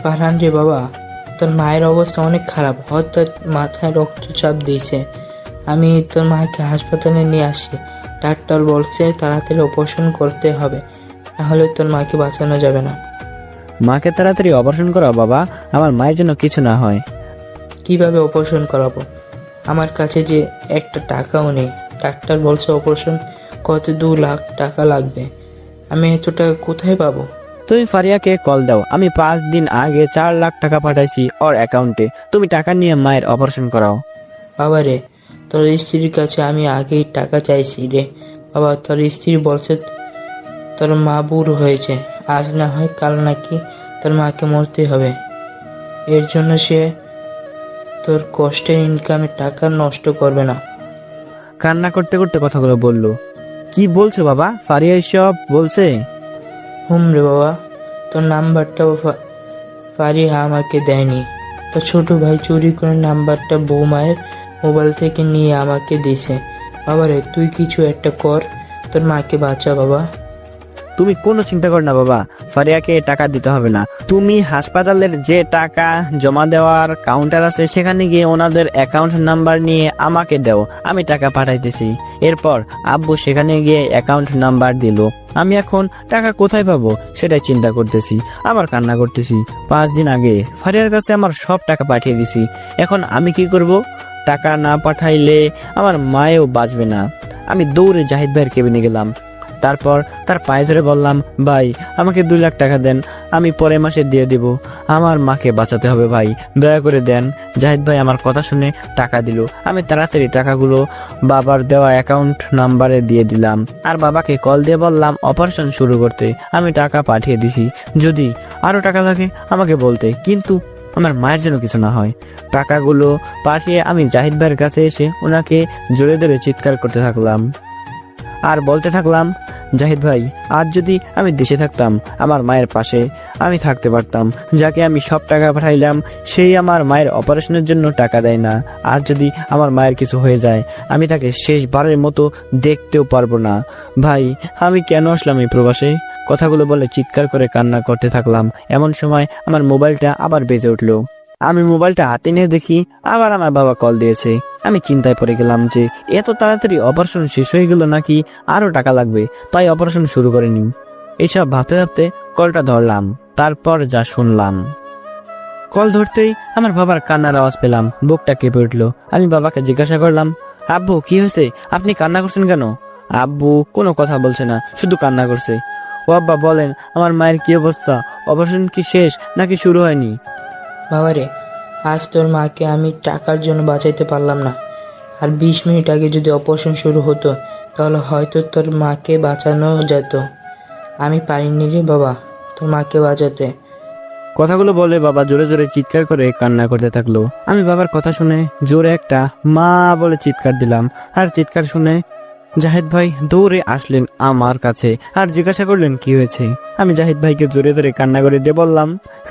ফারহান রে বাবা, তোর মায়ের অবস্থা অনেক খারাপ, হঠাৎ মাথায় রক্তচাপ দিয়েছে। আমি তোর মাকে হাসপাতালে নিয়ে আসি। ডাক্তার বলছে তাড়াতাড়ি অপারেশন করতে হবে, নাহলে তোর মাকে বাঁচানো যাবে না। মাকে তাড়াতাড়ি অপারেশন করাও বাবা, আমার মায়ের জন্য কিছু না হয়। কিভাবে অপারেশন করাবো? আমার কাছে যে একটা টাকাও নেই। ডাক্তার বলছে অপারেশন করতে 2 লাখ টাকা লাগবে। আমি এত টাকা কোথায় পাবো? তুমি ফারিয়াকে কল দাও, আমি 5 দিন আগে 4 লাখ টাকা পাঠাইছি ওর অ্যাকাউন্টে। তুমি টাকা নিয়ে মায়ের অপারেশন করাও। বাবা রে, তোর স্ত্রীর কাছে আমি আগেই টাকা চাইছি রে বাবা। তোর স্ত্রী বলছে তোর মা বুড়ো হয়েছে, আজ না হয় কাল নাকি তোর মাকে মরতে হবে। এর জন্য সে তোর কষ্টের ইনকামের টাকা নষ্ট করবে না। কান্না করতে করতে কথাগুলো বলল। কি বলছো বাবা? ফারিয়া সব বলছে? রে বাবা, তোর নাম্বারটাও ফারিহা আমাকে দেয়নি। তোর ছোট ভাই চুরি করে নাম্বারটা বৌমায়ের মোবাইল থেকে নিয়ে আমাকে দিছে। বাবারে, তুই কিছু একটা কর, তোর মাকে বাঁচা বাবা। তুমি কোনো চিন্তা কর না বাবা, ফারিয়াকে টাকা দিতে হবে না। তুমি হাসপাতালের যে টাকা জমা দেওয়ার কাউন্টার আছে সেখানে গিয়ে ওনাদের অ্যাকাউন্ট নাম্বার নিয়ে আমাকে দাও, আমি টাকা পাঠাইতেছি। এরপর আব্বু সেখানে গিয়ে অ্যাকাউন্ট নাম্বার দিল। আমি এখন টাকা কোথায় পাবো সেটাই চিন্তা করতেছি, আবার কান্না করতেছি। 5 দিন আগে ফারিয়ার কাছে আমার সব টাকা পাঠিয়ে দিছি, এখন আমি কি করব? টাকা না পাঠাইলে আমার মায়েও বাঁচবে না। আমি দৌড়ে জাহিদ ভাইয়ের কেবিনে গেলাম, তারপর তার পায়ে ধরে বললাম, ভাই আমাকে 2 লাখ টাকা দেন, আমি পরের মাসে দিয়ে দিব। আমার মাকে বাঁচাতে হবে ভাই, দয়া করে দেন। জাহিদ ভাই আমার কথা শুনে টাকা দিল। আমি তাড়াতাড়ি টাকাগুলো বাবার দেওয়া অ্যাকাউন্ট নাম্বারে দিয়ে দিলাম, আর বাবাকে কল দিয়ে বললাম অপারেশন শুরু করতে। আমি টাকা পাঠিয়ে দিছি, যদি আরো টাকা লাগে আমাকে বলতে, কিন্তু আমার মায়ের যেন কিছু না হয়। টাকাগুলো পাঠিয়ে আমি জাহিদ ভাইয়ের কাছে এসে ওনাকে জোরে ধরে চিৎকার করতে থাকলাম আর বলতে থাকলাম, জাহিদ ভাই, আজ যদি আমি দেশে থাকতাম আমার মায়ের পাশে আমি থাকতে পারতাম। যাকে আমি সব টাকা পাঠাইলাম সেই আমার মায়ের অপারেশনের জন্য টাকা দেয় না। আজ যদি আমার মায়ের কিছু হয়ে যায় আমি তাকে শেষবারের মতো দেখতেও পারবো না। ভাই, আমি কেন আসলাম এই প্রবাসে? কথাগুলো বলে চিৎকার করে কান্না করতে থাকলাম। এমন সময় আমার মোবাইলটা আবার বেজে উঠলো। আমি মোবাইলটা হাতে নিয়ে দেখি আবার আমার বাবা কল দিয়েছে। আমি চিন্তায় পড়ে গেলাম যে এত তাড়াতাড়ি অপারেশন শেষ হয়ে গেল নাকি আরো টাকা লাগবে, তাই অপারেশন শুরু করিনি। এইসব ভাবতে ভাবতে কলটা ধরলাম, তারপর যা শুনলাম। কল ধরতেই আমার বাবার কান্নার আওয়াজ পেলাম, বুকটা কেঁপে উঠলো। আমি বাবাকে জিজ্ঞাসা করলাম, আব্বু কি হয়েছে, আপনি কান্না করছেন কেন? আব্বু কোনো কথা বলছে না, শুধু কান্না করছে। ও আব্বা বলেন আমার মায়ের কি অবস্থা, অপারেশন কি শেষ নাকি শুরু হয়নি? বাবারে, আজ তোর মাকে আমি টাকার জন্য বাঁচাইতে পারলাম না, আর 20 মিনিট আগে যদি অপারেশন শুরু হতো তাহলে হয়তো তোর মাকে বাঁচানো যেত। আমি পারিনি রে বাবা তোর মাকে বাঁচাতে। কথাগুলো বলে বাবা জোরে জোরে চিৎকার করে কান্না করতে থাকলো। আমি বাবার কথা শুনে জোরে একটা মা বলে চিৎকার দিলাম, আর চিৎকার শুনে জাহিদ ভাই দৌড়ে আসলেন আমার কাছে আর জিজ্ঞাসা করলেন কি হয়েছে। আমি জাহিদ ভাইকে জোরে ধরে কান্না করে দিয়ে বললাম,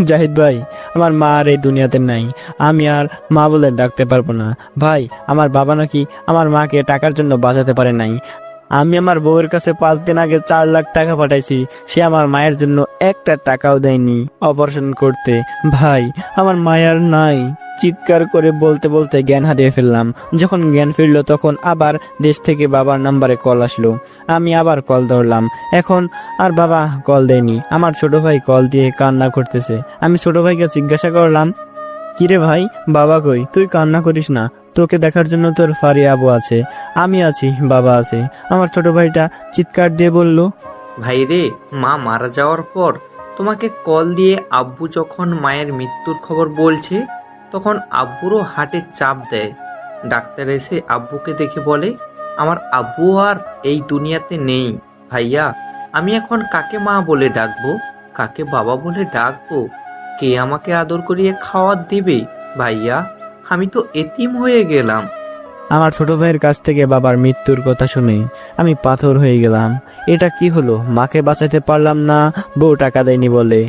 জাহিদ ভাই, আমার মা আর এই দুনিয়াতে নাই, আমি আর মা বলে ডাকতে পারবো না। ভাই, আমার বাবা নাকি আমার মাকে টাকার জন্য বাঁচাতে পারে নাই। আমি আমার বউয়ের কাছে 5 দিন আগে 4 লাখ টাকা পাঠাইছি, সে আমার মায়ের জন্য একটা টাকাও দেয়নি অপারেশন করতে। ভাই, আমার মায়ের নাই। চিৎকার করে বলতে বলতে জ্ঞান হারিয়ে ফেললাম। যখন জ্ঞান ফিরলো তখন আবার দেশ থেকে বাবার নাম্বারে কল আসলো। আমি আবার কল ধরলাম, এখন আর বাবা কল দেয়নি। আমার ছোট ভাই কল দিয়ে কান্না করতেছে। আমি ছোট ভাইকে জিজ্ঞাসা করলাম, কিরে ভাই, বাবা কই? তুই কান্না করিস না, তোকে দেখার জন্য তোর ফারিয়া আবু আছে, আমি আছি, বাবা আছে। আমার ছোট ভাইটা চিৎকার দিয়ে বলল, ভাই রে, মা মারা যাওয়ার পর তোমাকে কল দিয়ে আব্বু যখন মায়ের মৃত্যুর খবর বলছে তখন আব্বুরও হার্টে চাপ দেয়। ডাক্তার এসে আব্বুকে দেখে বলে আমার আব্বু আর এই দুনিয়াতে নেই ভাইয়া। আমি এখন কাকে মা বলে ডাকবো, কাকে বাবা বলে ডাকবো? কে আমাকে আদর করিয়ে খাওয়ার দিবে? ভাইয়া, আমি তো এতিম হয়ে গেলাম। আমার ছোট ভাইয়ের কাছ থেকে বাবার মৃত্যুর কথা শুনে আমি পাথর হয়ে গেলাম। এটা কি হলো? মাকে বাঁচাতে পারলাম না, বউ টাকা দেয়নি বলে।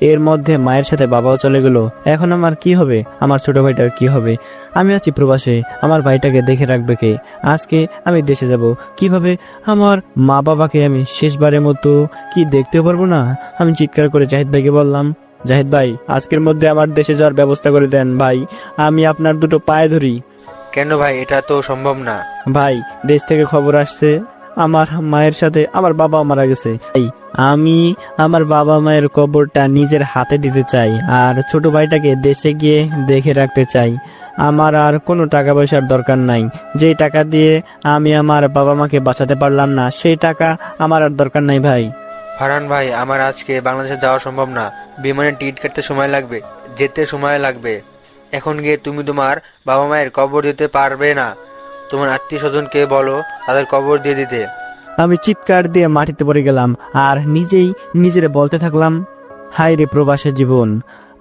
এর মধ্যে মায়ের সাথে বাবাও চলে গেল। এখন আমার কি হবে? আমার ছোট ভাইটার কি হবে? আমি আছি প্রবাসে, আমার ভাইটাকে দেখে রাখবে কে? আজকে আমি দেশে যাব কিভাবে? আমার মা বাবাকে আমি শেষবারের মতো কি দেখতে পারবো না? আমি চিৎকার করে জাহিদ ভাইকে বললাম, জাহিদ ভাই, আজকের মধ্যে আমার দেশে যাওয়ার ব্যবস্থা করে দেন ভাই, আমি আপনার দুটো পায়ে ধরি। কেন ভাই, এটা তো সম্ভব না। ভাই, দেশ থেকে খবর আসছে আমার মায়ের সাথে আমার বাবা মারা গেছে। আমি আমার বাবা মায়ের কবরটা নিজের হাতে দিতে চাই, আর ছোট ভাইটাকে দেশে গিয়ে দেখে রাখতে চাই। আমার আর কোনো টাকা পয়সার দরকার নাই। যেই টাকা দিয়ে আমি আমার বাবা মাকে বাঁচাতে পারলাম না, সেই টাকা আমার আর দরকার নাই ভাই। ফারহান ভাই, আমার আজকে বাংলাদেশে যাওয়া সম্ভব না। বিমানের টিকিট কাটতে সময় লাগবে, যেতে সময় লাগবে। এখন গিয়ে তুমি তোমার বাবা মায়ের কবর দিতে পারবে না। তোমার আত্মীয় স্বজনকে বলো তাদের কবর দিয়ে দিতে। আমি চিৎকার দিয়ে মাটিতে পড়ে গেলাম আর নিজেই নিজের বলতে থাকলাম, হায় রে প্রবাসের জীবন,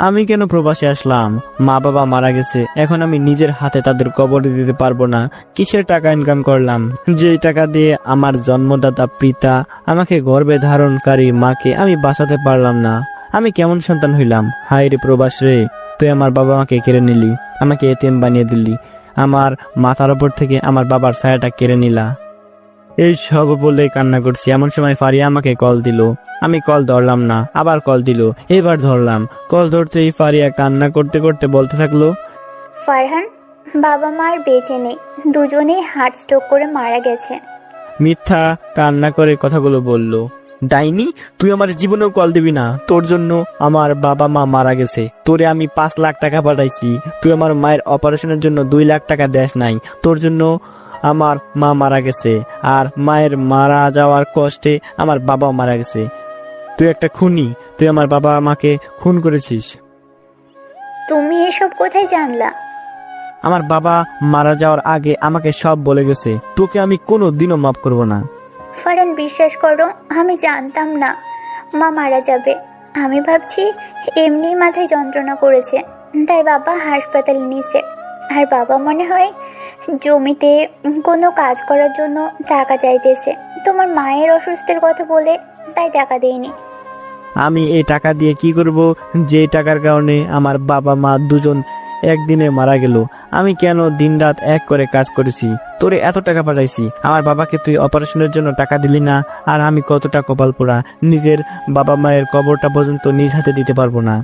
আমি কেন প্রবাসে আসলাম? মা বাবা মারা গেছে, এখন আমি নিজের হাতে তাদের কবর দিতে পারবো না। কিসের টাকা ইনকাম করলাম? যেই টাকা দিয়ে আমার জন্মদাতা পিতা, আমাকে গর্ভে ধারণকারী মাকে আমি বাঁচাতে পারলাম না। আমি কেমন সন্তান হইলাম? হায় রে প্রবাস রে, তুই আমার বাবা মাকে কেড়ে নিলি, আমাকে এতিম বানিয়ে দিলি, আমার মাথার ওপর থেকে আমার বাবার ছায়াটা কেড়ে নিলা। এই সব বলে কান্না করছি। এমন সময় ফারিয়া আমাকে কল দিল। আমি কল ধরলাম না, আবার কল দিল, এবার ধরলাম। কল ধরতেই ফারিয়া কান্না করতে করতে বলতে থাকলো, ফারহান, বাবা মা আর বেঁচে নেই, দুজনেই হার্ট স্ট্রোক করে মারা গেছে। মিথ্যা কান্না করে কথাগুলো বলল। ডাইনি, তুই আমার জীবনেও কল দিবি না। তোর জন্য আমার বাবা মা মারা গেছে। তোরে আমি 5 লাখ টাকা পাঠাইছি, তুই আমার মায়ের অপারেশনের জন্য 2 লাখ টাকা দেস নাই। তোর জন্য আমার মা মারা গেছে, আর মায়ের মারা যাওয়ার কষ্টে আমার বাবাও মারা গেছে। তুই একটা খুনি, তুই আমার বাবা আমাকে খুন করেছিস। তুমি এসব কোথায় জানলা? আমার বাবা মারা যাওয়ার আগে আমাকে সব বলে গেছে। তোকে আমি কোনো দিনও মাফ করব না। ফারহান, বিশ্বাস করো, আমি জানতাম না মা মারা যাবে। আমি ভাবছি এমনি মাথায় যন্ত্রণা করেছে, তাই বাবা হাসপাতালে নিয়েছে। আর বাবা মনে হয় জমিতে কোনো কাজ করার জন্য টাকা চাইতেছে। তোমার মায়ের অসুস্থের কথা বলে তাই টাকা দেয়নি। আমি এই টাকা দিয়ে কি করব, যে টাকার কারণে আমার বাবা মা দুজন একদিনে মারা গেল? আমি কেন দিনরাত এক করে কাজ করেছি, তোরে এত টাকা পাঠাইছি, আমার বাবাকে তুই অপারেশনের জন্য টাকা দিলি না। আর আমি কতটা কপাল পোড়া, নিজের বাবা মায়ের কবরটা পর্যন্ত নিজ হাতে দিতে পারবো না।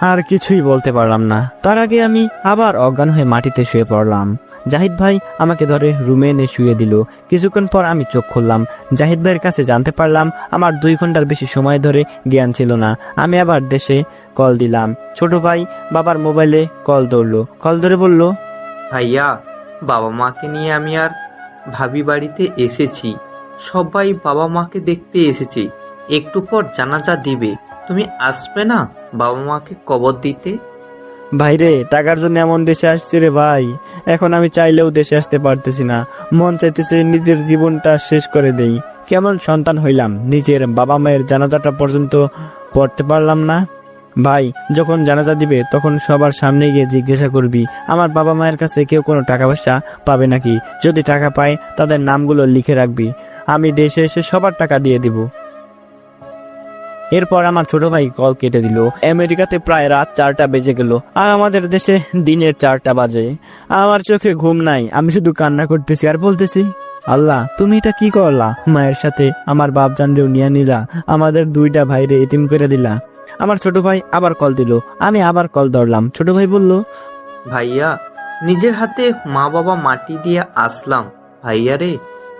আর কিছুই বলতে পারলাম না। তার আগে আমি আবার অজ্ঞান হয়ে মাটিতে শুয়ে পড়লাম। জাহিদ ভাই আমাকে ধরে রুমে এনে শুয়ে দিল। কিছুক্ষণ পর আমি চোখ খুললাম। জাহিদ ভাইয়ের কাছে জানতে পারলাম আমার 2 ঘন্টার বেশি সময় ধরে জ্ঞান ছিল না। আমি আবার দেশে কল দিলাম। ছোট ভাই বাবার মোবাইলে কল ধরলো, কল ধরে বলল, ভাইয়া, বাবা মাকে নিয়ে আমি আর ভাবি বাড়িতে এসেছি। সবাই বাবা মাকে দেখতে এসেছি। একটু পর জানাজা দিবে, তুমি আসবে না বাবা মাকে কবর দিতে? ভাইরে, টাকার জন্য এমন দেশে আসছি রে ভাই, এখন আমি চাইলেও দেশে আসতে পারতেছি না। মন চাইতেছে নিজের জীবনটা শেষ করে দেই। কেমন সন্তান হইলাম, নিজের বাবা মায়ের জানাজাটা পর্যন্ত পড়তে পারলাম না। ভাই, যখন জানাজা দিবে তখন সবার সামনে গিয়ে জিজ্ঞাসা করবি আমার বাবা মায়ের কাছে কেউ কোনো টাকা পয়সা পাবে নাকি। যদি টাকা পায় তাদের নামগুলো লিখে রাখবি, আমি দেশে এসে সবার টাকা দিয়ে দিব। এরপর আমার ছোট ভাই কল কেটে দিল। আমেরিকাতে প্রায় রাত 4টা বেজে গেল, আর আমাদের দেশে দিনের 4টা বাজে। আমার চোখে ঘুম নাই, আমি শুধু কান্না করতেছি আর বলতেছি, আল্লাহ তুমি এটা কি করলা? মায়ের সাথে আমার বাপ জানলেও নিয়ে নিলা, আমাদের 2টা ভাইরে এতিম করে দিলা। আমার ছোট ভাই আবার কল দিল। আমি আবার কল ধরলাম। ছোট ভাই বলল, ভাইয়া, নিজের হাতে মা বাবা মাটি দিয়ে আসলাম। ভাইয়া রে,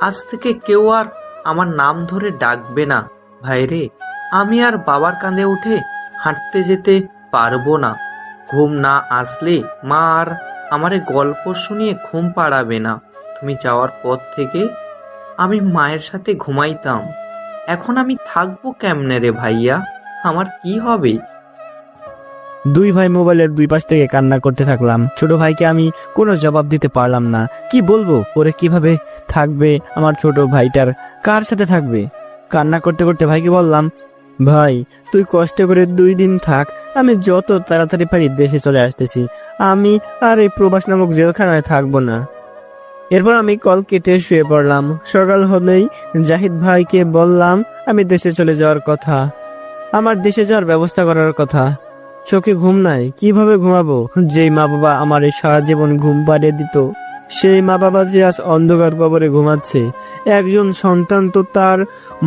আজ থেকে কেউ আর আমার নাম ধরে ডাকবে না। ভাইরে, আমি আর বাবার কাঁধে উঠে হাঁটতে যেতে পারবো না। ঘুম না আসলে মা আর আমারে গল্প শুনিয়ে ঘুম পাড়াবে না। তুমি যাওয়ার পর থেকে আমি মায়ের সাথে ঘুমাইতাম। এখন আমি থাকবো কেমনে রে ভাইয়া? আমার কি হবে? দুই ভাই মোবাইলের দুই পাশ থেকে কান্না করতে থাকলাম। ছোট ভাইকে আমি কোনো জবাব দিতে পারলাম না। কি বলবো, ওরে কিভাবে থাকবে আমার ছোট ভাইটার, কার সাথে থাকবে? কান্না করতে করতে ভাইকে বললাম, ভাই তুই কষ্ট করে 2 দিন থাক, আমি যত তাড়াতাড়ি পারি দেশে চলে আসতেছি। আমি আর এই প্রবাস নামক জেলখানায় থাকবো না। এরপর আমি কল কেটে শুয়ে পড়লাম। সকাল হলেই জাহিদ ভাইকে বললাম আমি দেশে চলে যাওয়ার কথা, আমার দেশে যাওয়ার ব্যবস্থা করার কথা। চোখে ঘুম নাই, কিভাবে ঘুমাবো? যেই মা বাবা আমার এই সারা জীবন ঘুম পাড়িয়ে দিত, সেই মা বাবা যে আজ অন্ধকার কবরে ঘুমাচ্ছে। একজন সন্তান তো তার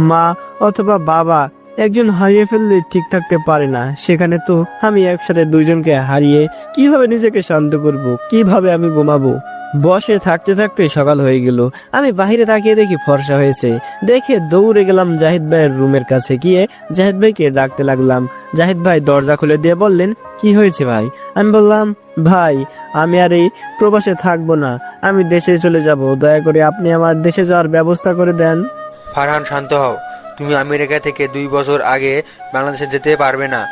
মা অথবা বাবা একজন হারিয়ে ফেললে ঠিক থাকতে পারে না, সেখানে তো আমি একসাথে দুইজনকে হারিয়ে কিভাবে নিজেকে শান্ত করব, কিভাবে আমি ঘুমাবো? বসে থাকতে থাকতে সকাল হয়ে গেল। আমি বাহিরে তাকিয়ে দেখি ফর্সা হয়েছে। দেখে দৌড়ে গেলাম জাহিদ ভাইয়ের রুমের কাছে, গিয়ে জাহিদ ভাইকে ডাকতে লাগলাম। জাহিদ ভাই দরজা খুলে দিয়ে বললেন, কি হয়েছে ভাই? আমি বললাম, ভাই আমি আর এই প্রবাসে থাকবো না, আমি দেশে চলে যাব, দয়া করে আপনি আমার দেশে যাওয়ার ব্যবস্থা করে দেন। ফারহান, শান্ত হও। তুমি আমেরিকা থেকে 2 বছর আগে বাংলাদেশে যেতে পারবে না।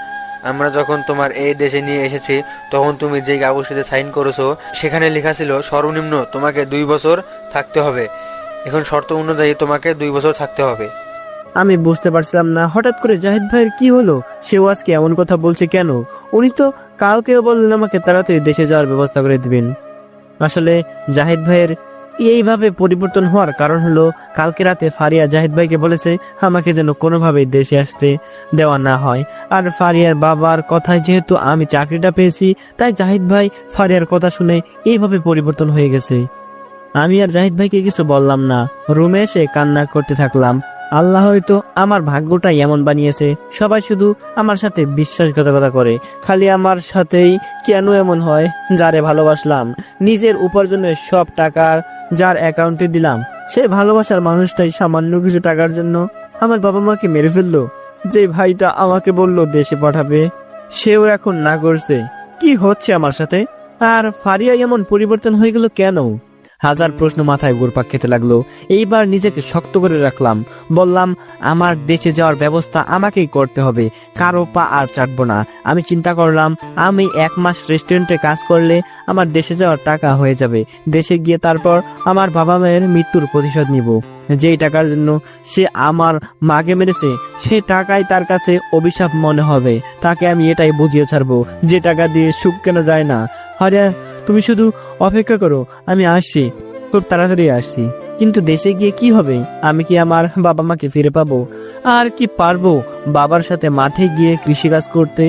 আমরা যখন তোমার এই দেশে নিয়ে এসেছি তখন তুমি যে কাগজটিতে সাইন করেছো সেখানে লেখা ছিল সর্বনিম্ন তোমাকে 2 বছর থাকতে হবে। এখন শর্ত অনুযায়ী তোমাকে 2 বছর থাকতে হবে। আমি বুঝতে পারছিলাম না হঠাৎ করে জাহিদ ভাইয়ের কি হলো, সেও আজকে এমন কথা বলছে কেন? উনি তো কালকেও বললেন আমাকে তাড়াতাড়ি দেশে যাওয়ার ব্যবস্থা করে দিবেন। আসলে জাহিদ ভাইয়ের এইভাবে পরিবর্তন হওয়ার কারণ হলো, কালকে রাতে ফারিয়া জাহিদ ভাইকে বলেছে আমাকে যেন কোনোভাবেই দেশে আসতে দেওয়া না হয়। আর ফারিয়ার বাবার কথায় যেহেতু আমি চাকরিটা পেয়েছি, তাই জাহিদ ভাই ফারিয়ার কথা শুনে এইভাবে পরিবর্তন হয়ে গেছে। আমি আর জাহিদ ভাইকে কিছু বললাম না, রুমে এসে কান্না করতে থাকলাম। আল্লাহ হয়তো আমার ভাগ্যটাই এমন বানিয়েছে, সবাই শুধু আমার সাথে বিশ্বাসঘাতকতা করে, খালি আমার সাথেই কেন এমন হয়? যারে ভালোবাসলাম, নিজের উপার্জনের সব টাকা যার অ্যাকাউন্টে দিলাম, সে ভালোবাসার মানুষটাই সামান্য কিছু টাকার জন্য আমার বাবা মাকে মেরে ফেললো। যে ভাইটা আমাকে বলল দেশে পাঠাবে, সেও এখন না করছে। কি হচ্ছে আমার সাথে? আর ফারিয়া এমন পরিবর্তন হয়ে গেল কেন? হাজার প্রশ্ন মাথায় ঘুরপাক খেতে লাগলো। এইবার নিজেকে শক্ত করে রাখলাম, বললাম আমার দেশে যাওয়ার ব্যবস্থা আমাকেই করতে হবে, কারো পা আর চাটবো না। আমি চিন্তা করলাম আমি 1 মাস রেস্টুরেন্টে কাজ করলে আমার দেশে যাওয়ার টাকা হয়ে যাবে। দেশে গিয়ে তারপর আমার বাবা মায়ের মৃত্যুর প্রতিশোধ নিব। যেই টাকার জন্য সে আমার মাকে মেরেছে, সে টাকাই তার কাছে অভিশাপ মনে হবে। তাকে আমি এটাই বুঝিয়ে ছাড়বো, যে টাকা দিয়ে সুখ কেন যায় না। আরে তুমি শুধু অপেক্ষা করো, আমি আসছি, খুব তাড়াতাড়ি আসছি। কিন্তু দেশে গিয়ে কি হবে? আমি কি আমার বাবা মাকে ফিরে পাবো? আর কি পারবো বাবার সাথে মাঠে গিয়ে কৃষিকাজ করতে?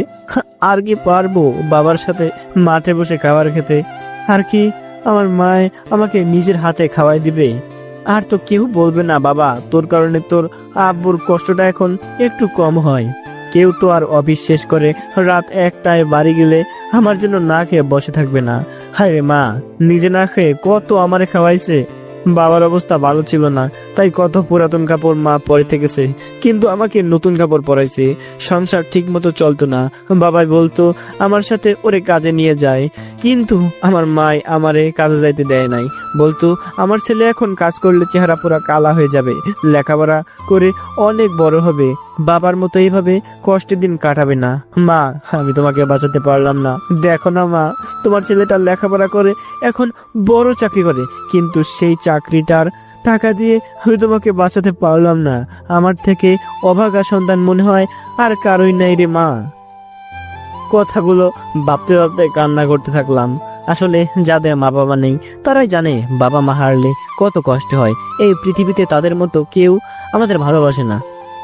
আর কি পারবো বাবার সাথে মাঠে বসে খাবার খেতে? আর কি আমার মায়ে আমাকে নিজের হাতে খাওয়াই দিবে? আর তো কেউ বলবে না বাবা তোর কারণে তোর আব্বুর কষ্টটা এখন একটু কম হয়। কেউ তো আর অফিস শেষ করে রাত 1টায় বাড়ি গেলে আমার জন্য না খেয়ে বসে থাকবে না। হায় রে মা, নিজে না খেয়ে কত আমারে খাওয়াইছে। বাবার অবস্থা ভালো ছিল না, তাই কত পুরাতন কাপড় মা পরে থেকেছে, কিন্তু আমাকে নতুন কাপড় পরাইছে। সংসার ঠিক মতো চলতো না, বাবাই বলতো আমার সাথে ওরে কাজে নিয়ে যায়, কিন্তু আমার মাই আমারে কাজে যাইতে দেয় নাই। বলতো আমার ছেলে এখন কাজ করলে চেহারা পুরা কালা হয়ে যাবে, লেখাপড়া করে অনেক বড় হবে, বাবার মতো এইভাবে কষ্টের দিন কাটাবে না। মা, আমি তোমাকে বাঁচাতে পারলাম না। দেখো না মা, তোমার ছেলেটা লেখাপড়া করে এখন বড় চাকরি করে, কিন্তু সেই চাকরিটার টাকা দিয়ে আমি তোমাকে বাঁচাতে পারলাম না। আমার থেকে অভাগা সন্তান মনে হয় আর কারোই নাই রে মা। কথাগুলো ভাবতে ভাবতে কান্না করতে থাকলাম। আসলে যাদের মা বাবা নেই তারাই জানে বাবা মা হারলে কত কষ্ট হয়। এই পৃথিবীতে তাদের মতো কেউ আমাদের ভালোবাসে না।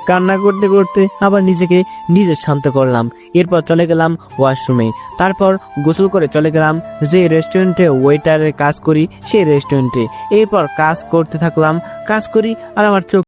কান্না করতে করতে আবার নিজেকে নিজে শান্ত করলাম। এরপর চলে গেলাম ওয়াশরুমে, তারপর গোসল করে চলে গেলাম যে রেস্টুরেন্টে ওয়েটারের কাজ করি সেই রেস্টুরেন্টে। এরপর কাজ করতে থাকলাম, কাজ করি আর আমার চোখ